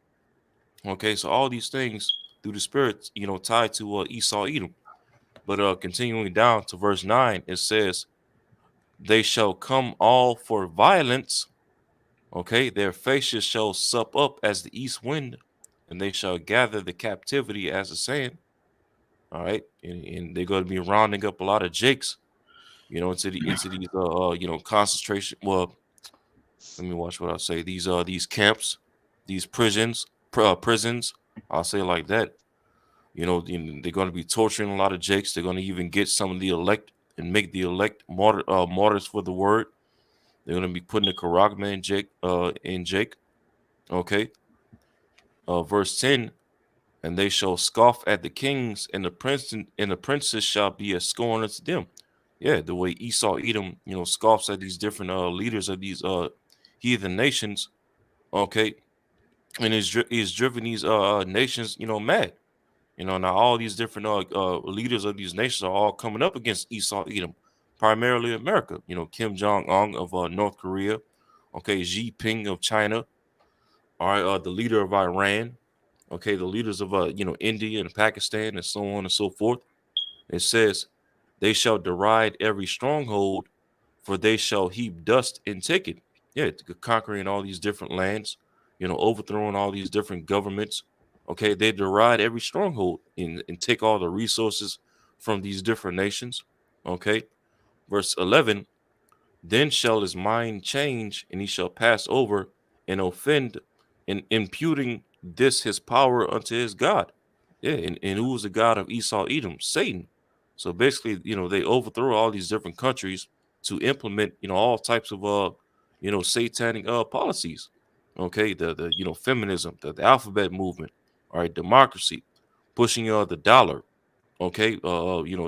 Okay, so all these things through the spirit, tied to Esau Edom. But continuing down to verse 9, it says, they shall come all for violence. Okay, their faces shall sup up as the east wind, and they shall gather the captivity as the sand. All right, and they're going to be rounding up a lot of jakes, into these concentration. Well, let me watch what I say. These camps, these prisons. I'll say it like that. They're going to be torturing a lot of jakes. They're going to even get some of the elect and make the elect martyrs for the word. They're going to be putting the charagma in Jake. Okay. Verse 10, and they shall scoff at the kings, and the princes shall be a scorn unto them. Yeah, the way Esau Edom, scoffs at these different leaders of these heathen nations, okay, and is driven these nations, mad. Now all these different leaders of these nations are all coming up against Esau Edom, primarily America. Kim Jong Un of North Korea, okay, Xi Jinping of China, all right, the leader of Iran, okay, the leaders of India and Pakistan and so on and so forth. It says, "They shall deride every stronghold, for they shall heap dust and take it." Yeah, conquering all these different lands, overthrowing all these different governments. Okay, they deride every stronghold and take all the resources from these different nations. Okay, verse 11, then shall his mind change, and he shall pass over and offend, in imputing this his power unto his God. Yeah, and who was the God of Esau Edom? Satan. So basically, they overthrow all these different countries to implement, all types of satanic policies. Okay, the feminism, the alphabet movement, all right, democracy, pushing the dollar, okay,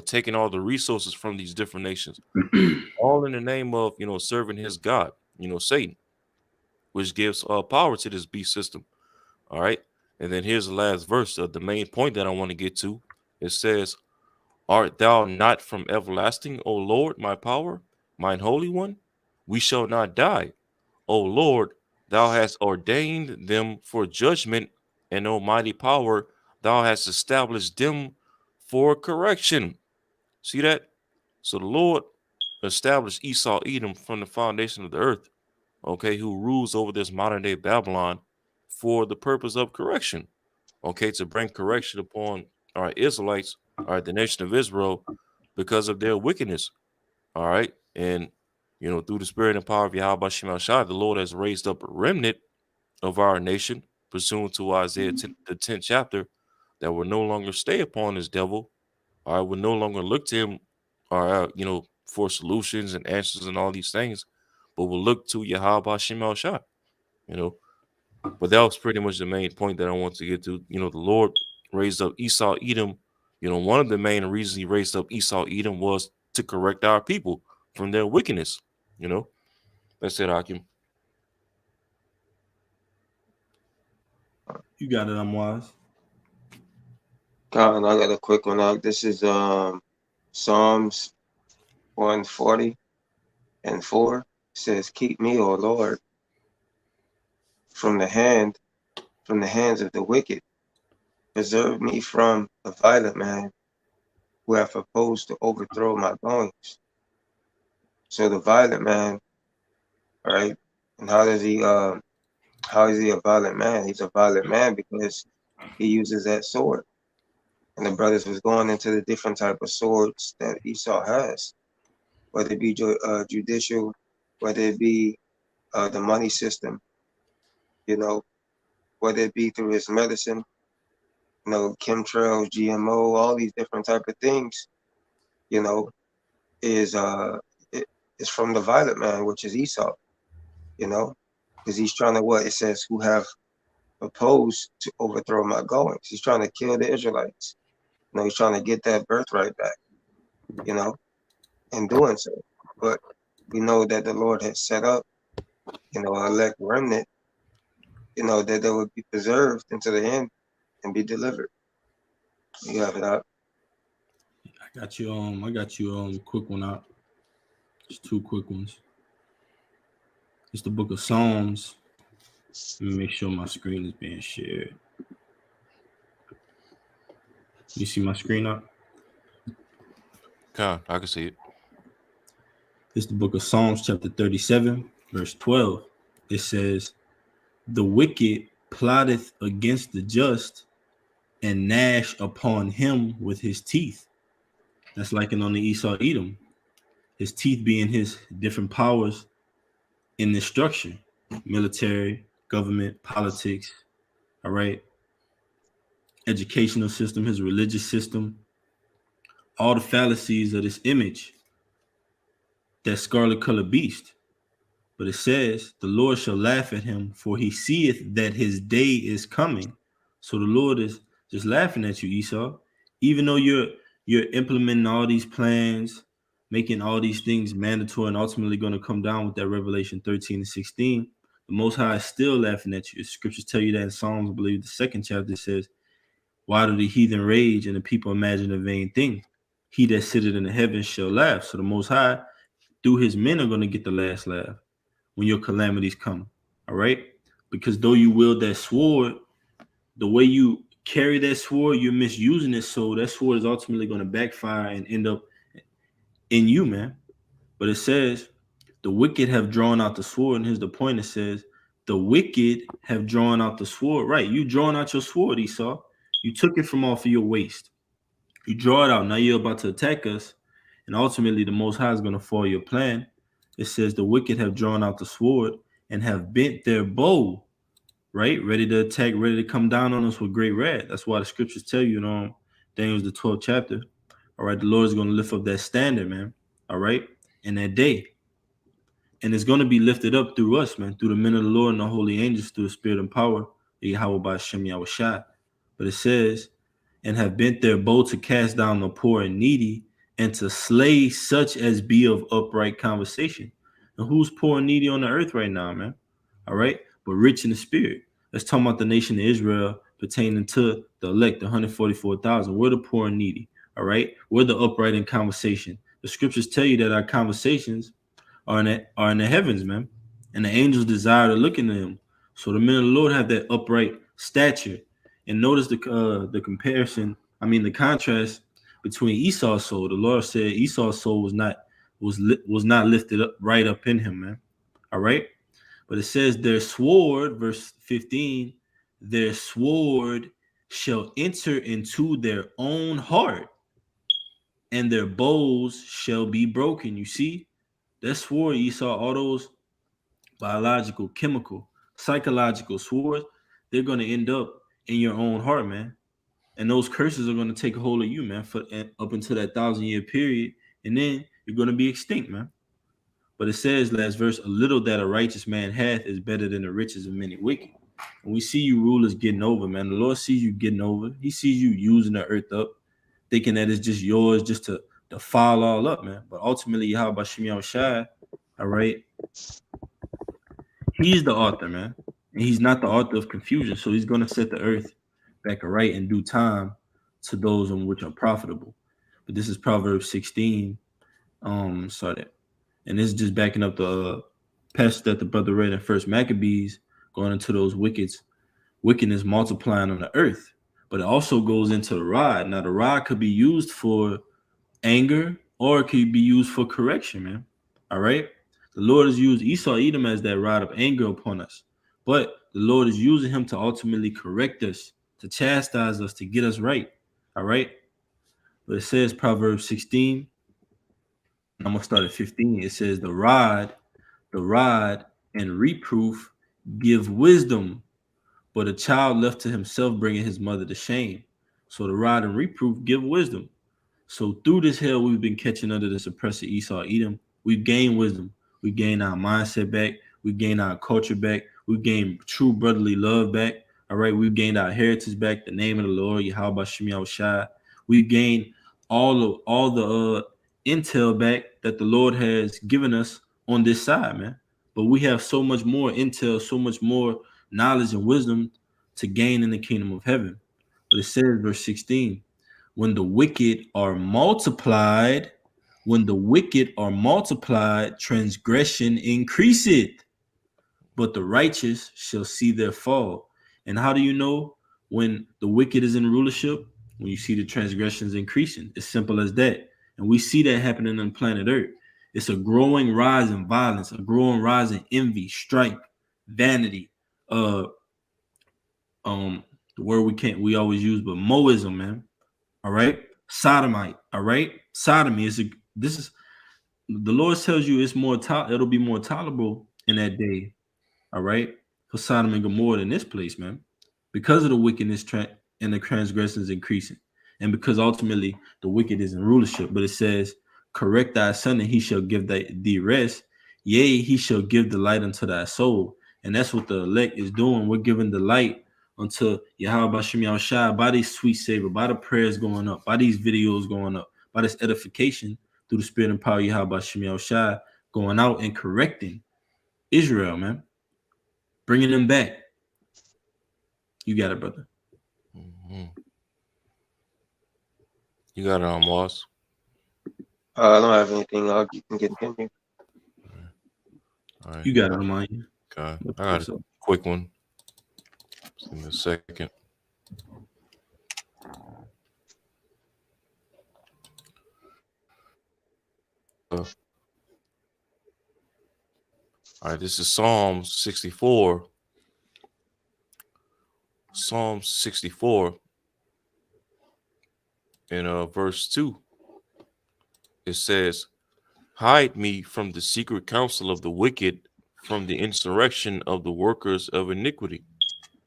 taking all the resources from these different nations, all in the name of serving his God, Satan, which gives power to this beast system. All right, and then here's the last verse of the main point that I want to get to. It says, "Art thou not from everlasting, O Lord, my power, mine holy one? We shall not die. O Lord, thou hast ordained them for judgment, and almighty power, thou hast established them for correction." See that? So the Lord established Esau Edom from the foundation of the earth, okay, who rules over this modern day Babylon for the purpose of correction, okay, to bring correction upon our Israelites, all right, the nation of Israel, because of their wickedness, all right. And, through the spirit and power of Yahweh Shem Shai, the Lord has raised up a remnant of our nation, pursuant to Isaiah 10, the 10th chapter, that will no longer stay upon this devil. I will no longer look to him, for solutions and answers and all these things, but will look to Yahweh Shem Shai, you know. But that was pretty much the main point that I want to get to. The Lord raised up Esau Edom. One of the main reasons he raised up Esau Edom was to correct our people from their wickedness. That's it, Hakim. You got it, I'm wise. God, I got a quick one out. This is Psalms 140 and 4. It says, "Keep me, O Lord, from the hands of the wicked. Preserve me from the violent man who have proposed to overthrow my goings." So the violent man, right? And how is he a violent man? He's a violent man because he uses that sword. And the brothers was going into the different type of swords that Esau has, whether it be judicial, whether it be the money system, whether it be through his medicine, chemtrails, GMO, all these different type of things, you know, is it is from the violent man, which is Esau, because he's trying to what it says, who have opposed to overthrow my goings. He's trying to kill the Israelites. He's trying to get that birthright back, in doing so. But we know that the Lord has set up, an elect remnant, that they would be preserved until the end and be delivered. You have it out. I got you quick one out. Just two quick ones. It's the book of Psalms. Let me make sure my screen is being shared. You see my screen up? I can see it. It's the book of Psalms, chapter 37, verse 12. It says, "The wicked plotteth against the just and gnash upon him with his teeth." That's likened on the Esau Edom. His teeth being his different powers in this structure: military, government, politics, all right, educational system, his religious system, all the fallacies of this image, that scarlet colored beast. But it says, "The Lord shall laugh at him, for he seeth that his day is coming." So the Lord is just laughing at you, Esau, even though you're implementing all these plans, making all these things mandatory and ultimately going to come down with that Revelation 13 and 16. The Most High is still laughing at you. The scriptures tell you that in Psalms, I believe the 2nd chapter says, why do the heathen rage and the people imagine a vain thing? He that sitteth in the heavens shall laugh. So the Most High, through his men, are going to get the last laugh when your calamities come. All right? Because though you wield that sword, the way you carry that sword, you're misusing it. So that sword is ultimately going to backfire and end up in you, man. But it says, the wicked have drawn out the sword. And here's the point. It says, the wicked have drawn out the sword. Right. You drawn out your sword, Esau. You took it from off of your waist. You draw it out. Now you're about to attack us. And ultimately, the Most High is going to foil your plan. It says, the wicked have drawn out the sword and have bent their bow, right? Ready to attack, ready to come down on us with great wrath. That's why the scriptures tell you, Daniel's the 12th chapter. All right. The Lord is going to lift up that standard, man. All right. In that day. And it's going to be lifted up through us, man, through the men of the Lord and the holy angels, through the spirit and power, Yahweh by Shem Yahushua. But it says, and have bent their bow to cast down the poor and needy and to slay such as be of upright conversation. And who's poor and needy on the earth right now, man? All right. But rich in the spirit. Let's talk about the nation of Israel pertaining to the elect, the 144,000. We're the poor and needy. All right. We're the upright in conversation. The scriptures tell you that our conversations are in the heavens, man. And the angels desire to look into them. So the men of the Lord have that upright stature. And notice the contrast between Esau's soul. The Lord said Esau's soul was not lifted up right up in him, man. All right. But it says their sword, verse 15, their sword shall enter into their own heart, and their bows shall be broken. You see? That sword, Esau, all those biological, chemical, psychological swords, they're going to end up in your own heart, man. And those curses are going to take a hold of you, man, for up until that 1,000-year period. And then you're going to be extinct, man. But it says, last verse, a little that a righteous man hath is better than the riches of many wicked. When we see you rulers getting over, man, the Lord sees you getting over. He sees you using the earth up, thinking that it's just yours just to file all up, man. But ultimately, Yahweh Bashem Yahushua, all right, he's the author, man. And he's not the author of confusion. So he's going to set the earth back aright in due time to those in which are profitable. But this is Proverbs 16. And this is just backing up the passage that the brother read in First Maccabees, going into those wickedness multiplying on the earth. But it also goes into the rod. Now, the rod could be used for anger or it could be used for correction, man. All right. The Lord has used Esau, Edom as that rod of anger upon us. But the Lord is using him to ultimately correct us, to chastise us, to get us right. All right. But it says Proverbs 16. I'm going to start at 15. It says the rod and reproof give wisdom, but a child left to himself bringing his mother to shame. So the rod and reproof give wisdom. So through this hell we've been catching under this oppressor Esau, Edom, we've gained wisdom. We gained our mindset back. We gained our culture back. We gained true brotherly love back. All right. We've gained our heritage back. The name of the Lord, Yahweh Bashem Yahushua. We've gained all the intel back that the Lord has given us on this side, man. But we have so much more intel, so much more knowledge and wisdom to gain in the kingdom of heaven. But it says, verse 16, when the wicked are multiplied, transgression increaseth, but the righteous shall see their fall. And how do you know when the wicked is in rulership? When you see the transgressions increasing. It's simple as that. And we see that happening on planet Earth. It's a growing rise in violence, a growing rise in envy, strife, vanity. The word we always use, but Moism, man. All right. Sodomite. All right. Sodomy the Lord tells you it'll be more tolerable in that day. All right. For Sodom and Gomorrah than this place, man. Because of the wickedness and the transgressions increasing. And because ultimately the wicked is in rulership. But it says, correct thy son and he shall give thee rest. Yea, he shall give the light unto thy soul. And that's what the elect is doing. We're giving the light unto Yahweh Bashem Yahushua by this sweet savor, by the prayers going up, by these videos going up, by this edification. through the spirit and power of Yahweh Shem Shai, going out and correcting Israel, man. Bringing them back. You got it, brother. Mm-hmm. You got it, Moss. I don't have anything. You can continue. All right. You got it, Amaya. Okay. I got a quick one. Just give me a second. All right, this is Psalm 64. Psalm 64 in verse 2. It says, "Hide me from the secret counsel of the wicked, from the insurrection of the workers of iniquity."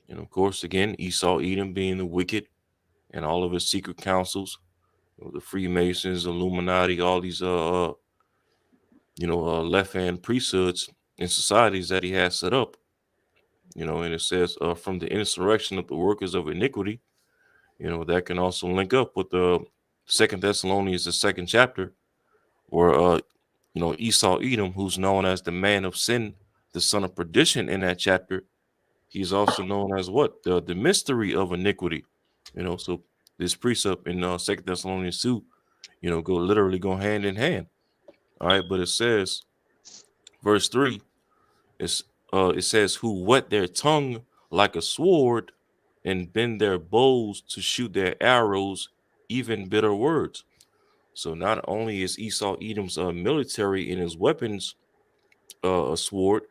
And of course, again, Esau, Edom being the wicked and all of his secret councils, the Freemasons, Illuminati, all these left-hand priesthoods and societies that he has set up. And it says from the insurrection of the workers of iniquity. That can also link up with the Second Thessalonians, the second chapter, where Esau Edom, who's known as the man of sin, the son of perdition in that chapter, he's also known as what? The mystery of iniquity. So this precept in Second Thessalonians 2, go hand in hand. All right, but it says, verse 3, it says, "Who whet their tongue like a sword and bend their bows to shoot their arrows, even bitter words." So not only is Esau Edom's military and his weapons a sword,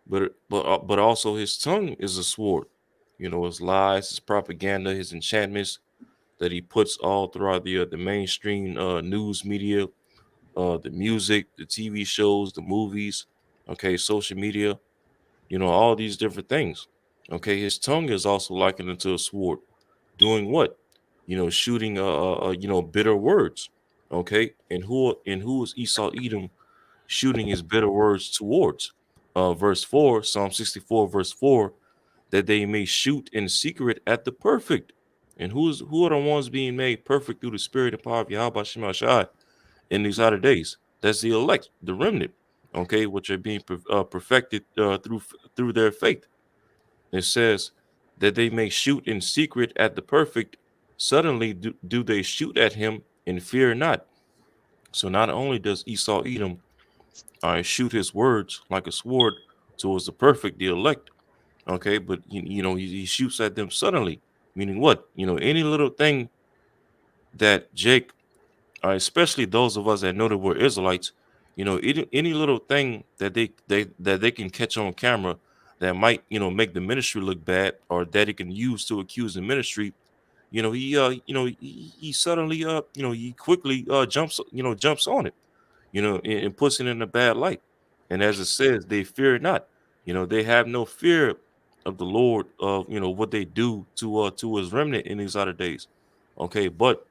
but also his tongue is a sword. His lies, his propaganda, his enchantments that he puts all throughout the mainstream news media, the music, the TV shows, the movies, okay, social media, all these different things. Okay, his tongue is also likened into a sword. Doing what? Shooting bitter words. Okay, and who is Esau Edom shooting his bitter words towards? Verse 4, Psalm 64, verse 4, that they may shoot in secret at the perfect. And who are the ones being made perfect through the spirit and power of Yahweh Shem Shai in these latter days? That's the elect, the remnant, okay, which are being perfected through their faith. It says that they may shoot in secret at the perfect. Suddenly do they shoot at him and fear not. So not only does Esau Edom shoot his words like a sword towards the perfect, the elect, okay, but he shoots at them suddenly, meaning what? Any little thing that Jake, especially those of us that know that we're Israelites, any little thing that they can catch on camera that might make the ministry look bad, or that he can use to accuse the ministry, he suddenly he quickly jumps on it, and puts it in a bad light. And as it says, they fear not. They have no fear of the Lord, of what they do to his remnant in these latter days. Okay, but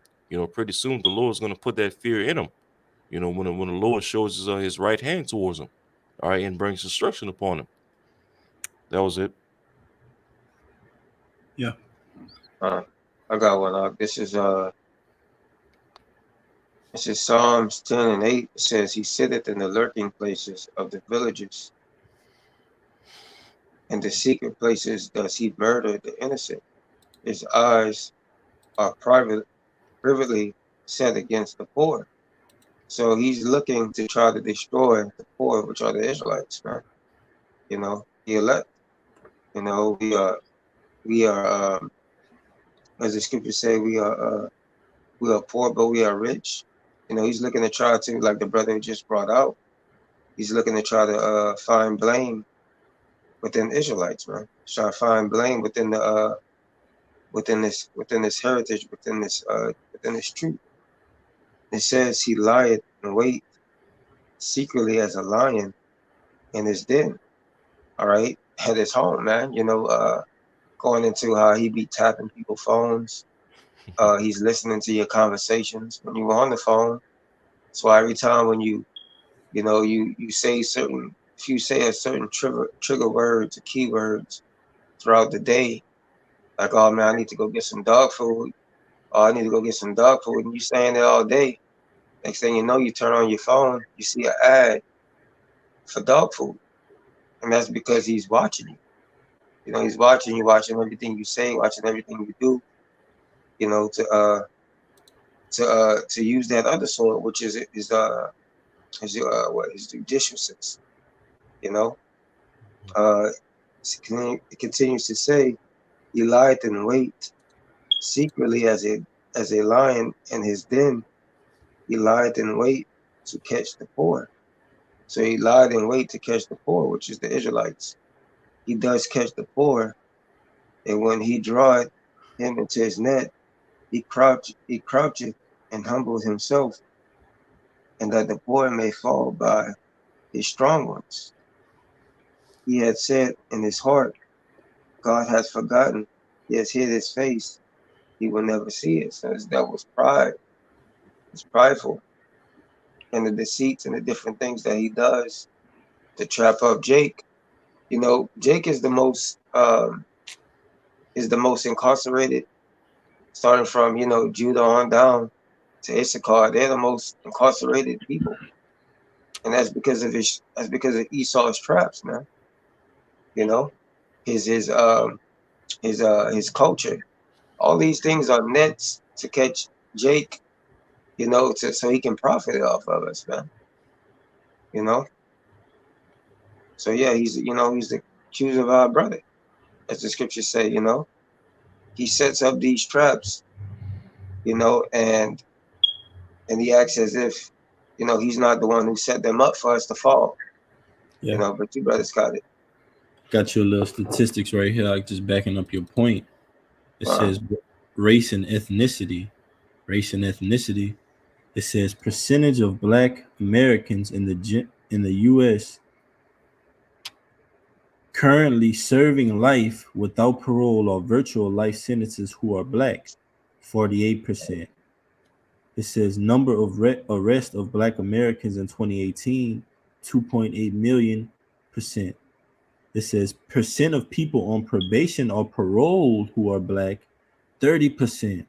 pretty soon the Lord's going to put that fear in them. When the Lord shows his right hand towards them, all right, and brings destruction upon them. That was it. Yeah. I got one. This is Psalms 10 and 8. It says, "He sitteth in the lurking places of the villages. In the secret places does he murder the innocent. His eyes are privately set against the poor." So he's looking to try to destroy the poor, which are the Israelites, man. The elect. We are, as the scriptures say, we are poor, but we are rich. He's looking to try to, like the brother just brought out, he's looking to try to find blame within Israelites, man. Try to find blame within the within this heritage, within this truth. It says he lieth in wait secretly as a lion in his den. All right, at his home, man. Going into how he be tapping people's phones. He's listening to your conversations when you're on the phone. That's why every time when you say certain, if you say a certain trigger words or keywords throughout the day, like, "Oh man, I need to go get some dog food," or "I need to go get some dog food," and you saying it all day, Next thing you know, you turn on your phone, you see an ad for dog food, and that's because he's watching you. You know, he's watching everything you say, watching everything you do. You know, to use that other sword, which is what his judiciousness. You know, uh, it continues to say, he lieth in wait secretly as a lion in his den. He lieth in wait to catch the poor. So he lied in wait to catch the poor, which is the Israelites. He does catch the poor, and when he draweth him into his net, he croucheth and humbled himself, and that the poor may fall by his strong ones. He had said in his heart, God has forgotten. He has hid his face. He will never see it. So that was pride. It's prideful. And the deceits and the different things that he does to trap up Jake. You know, Jake is the most incarcerated, starting from, you know, Judah on down to Issachar. They're the most incarcerated people. And that's because of Esau's traps, man. You know, his culture. All these things are nets to catch Jake, you know, so he can profit off of us, man. You know? So yeah, he's the accuser of our brother, as the scriptures say, you know. He sets up these traps, you know, and he acts as if, you know, he's not the one who set them up for us to fall. Yeah. You know, but you brothers got it. Got your little statistics right here, like just backing up your point. It says race and ethnicity. Race and ethnicity. It says percentage of Black Americans in the U.S. currently serving life without parole or virtual life sentences who are Black, 48%. It says number of arrest of Black Americans in 2018, 2.8 million percent. It says percent of people on probation or parole who are Black, 30%.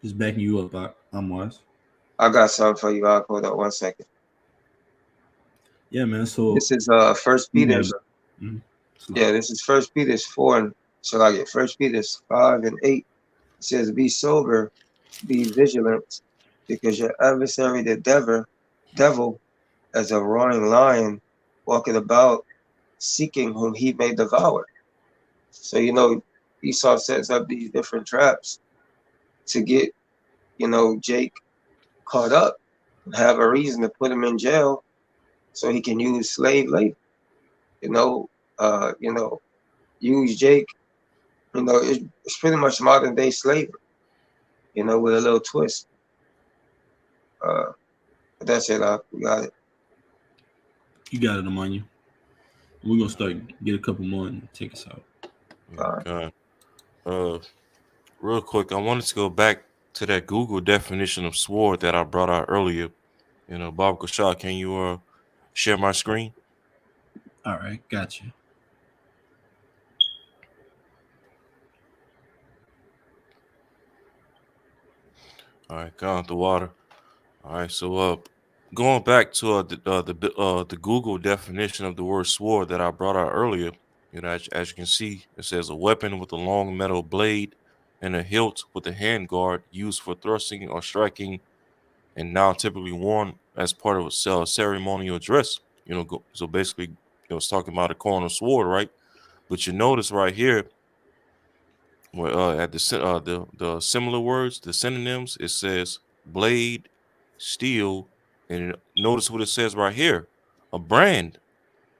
Just backing you up, Amwaz. I got something for you. I'll hold up 1 second. Yeah, man. So this is First Peter's. Yeah, this is First Peter's 4 and so I get First Peter's 5 and 8. It says, "Be sober, be vigilant, because your adversary the devil, as a roaring lion, walking about, seeking whom he may devour." So you know, Esau sets up these different traps to get, you know, Jake caught up and have a reason to put him in jail so he can use slave labor. You know, use Jake. You know, it's pretty much modern day slavery. You know, with a little twist. But that's it. We got it. You got it, Amanya. We're gonna start get a couple more and take us out. Okay. Real quick, I wanted to go back to that Google definition of sword that I brought out earlier. You know, Bob Kashah, can you share my screen? All right, got you. All right, got out the water. All right, so going back to the Google definition of the word sword that I brought out earlier. You know, as you can see, it says a weapon with a long metal blade and a hilt with a handguard used for thrusting or striking, and now typically worn as part of a ceremonial dress. You know, so basically, you know, it's talking about a corner sword, right? But you notice right here, where at the similar words, the synonyms, it says blade, steel, and notice what it says right here, a brand.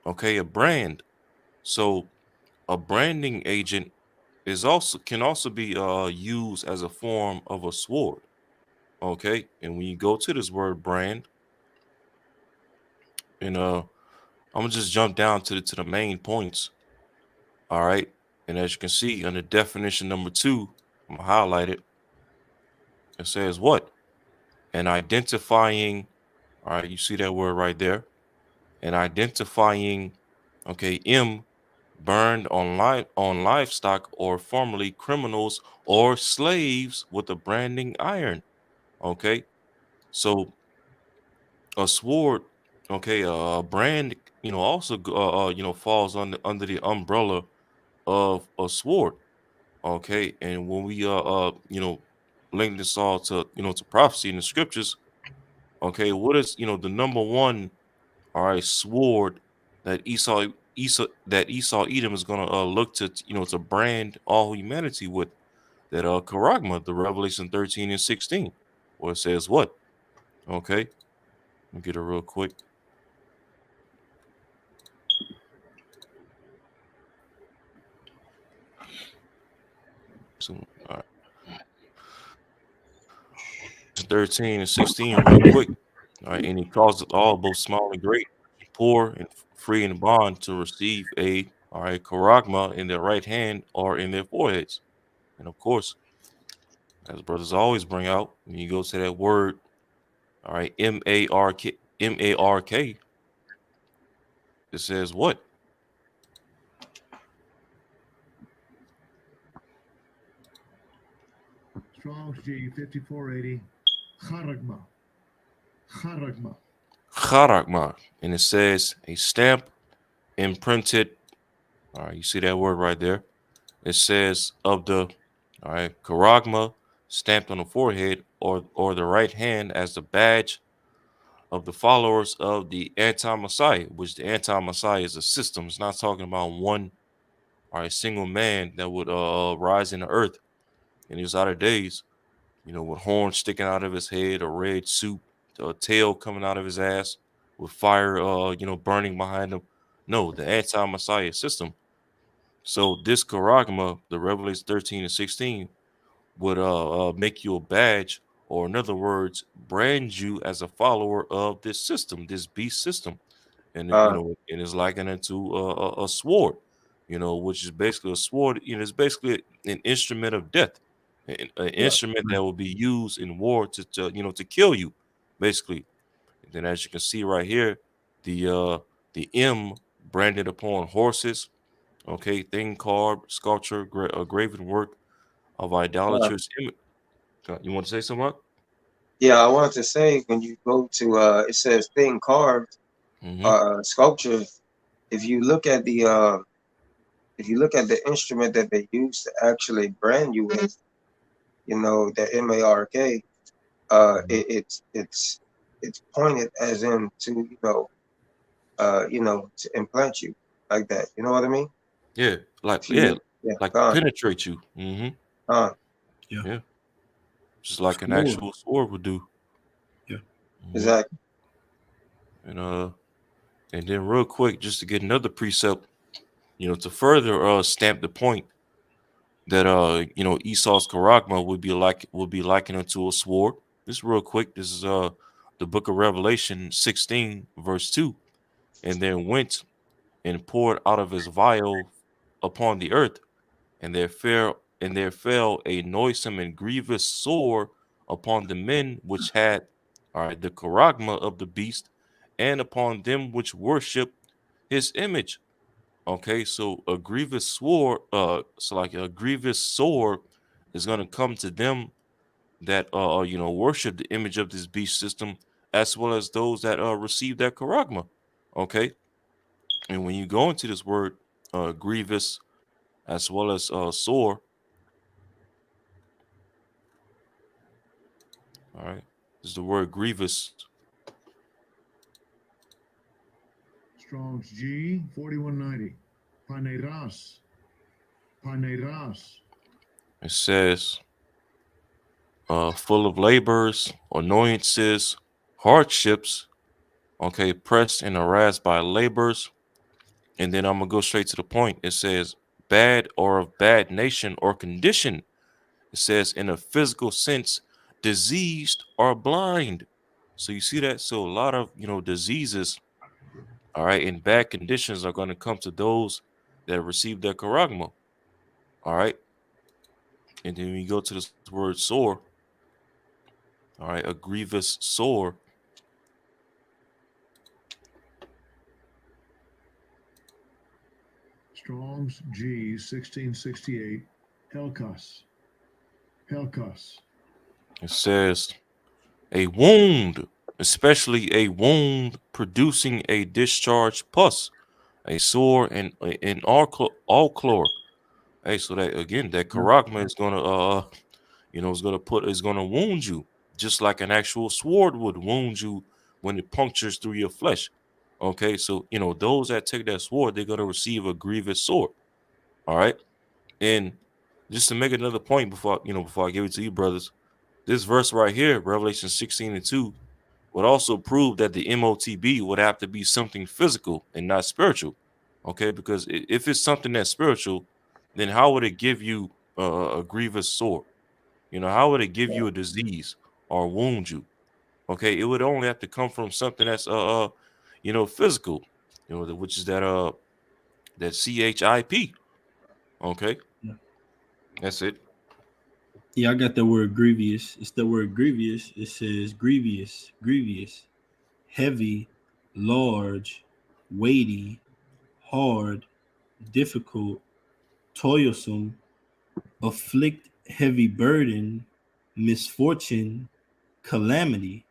Okay, a brand. So a branding agent can also be used as a form of a sword. Okay, and when you go to this word brand, and I'm gonna just jump down to the main points. All right, and as you can see under definition number 2, I'm gonna highlight it. It says what? And identifying. All right, you see that word right there, and identifying. Okay, burned on livestock, or formerly criminals or slaves with a branding iron. Okay, so a sword, okay, a brand, also falls under the umbrella of a sword. Okay, and when we link this all to to prophecy in the scriptures. Okay, what is the number one, all right, sword that Esau Edom is gonna look to to brand all humanity with? That charagma, the Revelation 13 and 16, where it says what? Okay, let me get it real quick. So, all right, 13 and 16, real quick. All right, and he caused it all, both small and great, poor and free and bond, to receive a, all right, charagma in their right hand or in their foreheads. And of course, as brothers always bring out, when you go to that word, all right, M-A-R-K, it says what? Strong's G 5480. Charagma. Charagma. Charagma. And it says a stamp imprinted. All right, you see that word right there? It says of the, all right, charagma, stamped on the forehead or the right hand, as the badge of the followers of the anti-Messiah, which the anti-Messiah is a system. It's not talking about one, all right, single man that would rise in the earth in these latter days, with horns sticking out of his head, a red suit, a tail coming out of his ass, with fire, burning behind him. No, the anti-Messiah system. So this charagma, the Revelation 13 and 16, would make you a badge, or in other words, brand you as a follower of this system, this beast system. And Uh, and it's likened into a sword, which is basically a sword. It's basically an instrument of death, an right. instrument that will be used in war to kill you, basically. And then, as you can see right here, the M branded upon horses. Okay, thin carved sculpture, graven work of Uh, idolatrous image. You want to say something? yeah, I wanted to say when you go to it says thin carved Mm-hmm. sculpture. If you look at the instrument that they use to actually brand you with, the MARK, it's pointed as in to to implant you like that. You know what I mean? Yeah, like If you yeah, look, yeah, like gone, penetrate you. Mm-hmm. gone. Yeah. Yeah, just like an Sword. actual sword would do. Yeah. Mhm. Exactly. And and then real quick, just to get another precept, to further stamp the point that Esau's charagma would be likened unto a sword. Just real quick, this is the book of Revelation 16 verse 2. And then went and poured out of his vial upon the earth, and there fell a noisome and grievous sore upon the men which had, all right, the charagma of the beast, and upon them which worship his image. Okay, so a grievous sword, like a grievous sore is gonna come to them that worship the image of this beast system, as well as those that receive that charagma. Okay, and when you go into this word grievous as well as sore, all right, is the word grievous. Strong's G 4190. Paneras. Paneras. It says full of labors, annoyances, hardships, okay, pressed and harassed by labors. And then I'm gonna go straight to the point. It says bad, or of bad nation or condition. It says in a physical sense, diseased or blind. So you see that? So a lot of diseases, all right, in bad conditions are going to come to those that receive their charagma. All right. And then we go to this word sore. All right, a grievous sore. Strong's G 1668. Helkas. Helkas. It says a wound, especially a wound producing a discharged pus, a sore, and all chlor. Hey, so that again, that charagma is gonna is gonna wound you, just like an actual sword would wound you when it punctures through your flesh. Okay, so those that take that sword, they're gonna receive a grievous sword. All right, and just to make another point before I give it to you, brothers, this verse right here, Revelation 16:2, would also prove that the MOTB would have to be something physical and not spiritual. Okay, because if it's something that's spiritual, then how would it give you a grievous sword? How would it give you a disease or wound you? Okay, it would only have to come from something that's physical, which is that CHIP. Okay, Yeah. that's it. Yeah, I got the word grievous. It's the word grievous. It says grievous, grievous, heavy, large, weighty, hard, difficult, toilsome, afflict heavy burden, misfortune, calamity,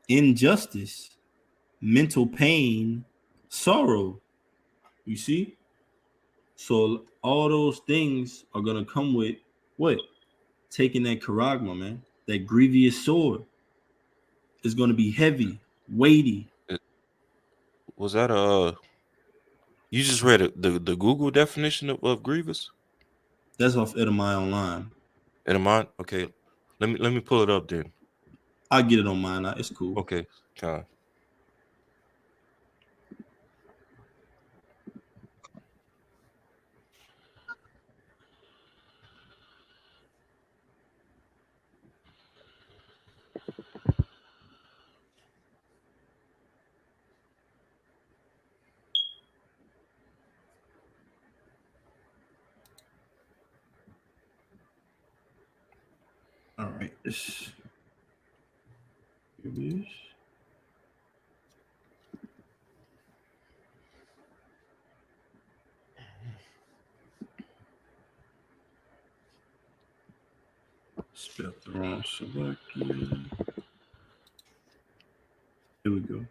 injustice, mental pain, sorrow. You see? So all those things are gonna come with what? Taking that charagma, man. That grievous sword is gonna be heavy, weighty. Was that you just read the Google definition of grievous? That's off Edamai online. Edamon? Okay. Let me pull it up then. I'll get it on mine. It's cool. Okay. Kind. All right. Here it is. Spelled the wrong Slovakian. Here we go. It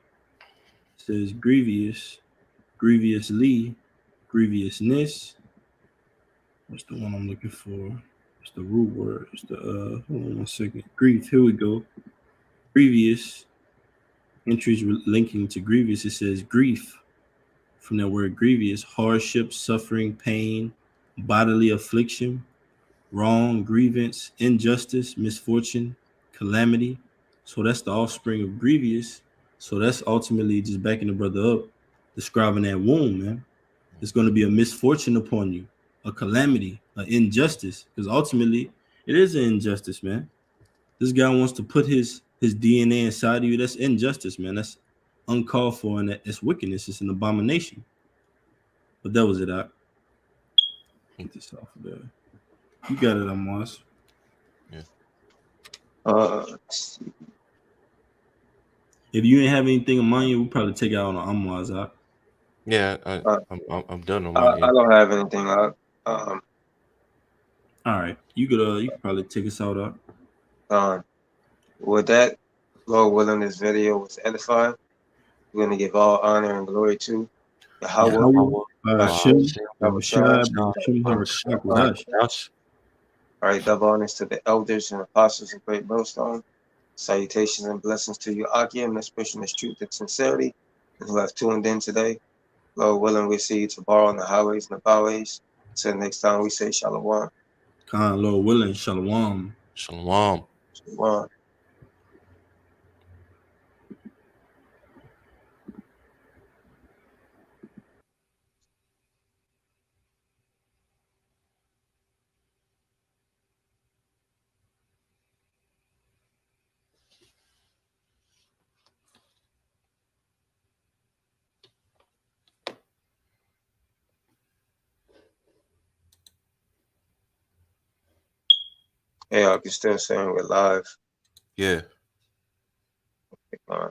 says grievous, grievously, grievousness. What's the one I'm looking for? It's the root word. It's the hold on 1 second. Grief. Here we go. Grievous. Entries linking to grievous. It says grief. From that word grievous, hardship, suffering, pain, bodily affliction, wrong, grievance, injustice, misfortune, calamity. So that's the offspring of grievous. So that's ultimately just backing the brother up, describing that wound, man. It's going to be a misfortune upon you, a calamity, an injustice, because ultimately it is an injustice, man. This guy wants to put his DNA inside of you. That's injustice, man. That's uncalled for, and that's wickedness. It's an abomination. But that was it. I get this off of there. You got it, Amos. Let's see. If you ain't have anything in mind, we'll probably take it out on Amos. Yeah, Uh, I'm done on I, my I end. don't have anything. All right, you could probably take us out. With that, Lord willing, this video was edifying. We're going to give all honor and glory to Yahweh, Shem, Yahushua, Shem Harakash. All right, double honors to the elders and apostles of Great Millstone. Salutations and blessings to you, Akim, expression is truth and sincerity, and who have tuned in today. Lord willing, we see you tomorrow on the highways and the byways. Until next time, we say Shalom. Khan, Lord willing, Shalom. Shalom. Shalom. Hey, I can still saying we're live. Yeah. All right.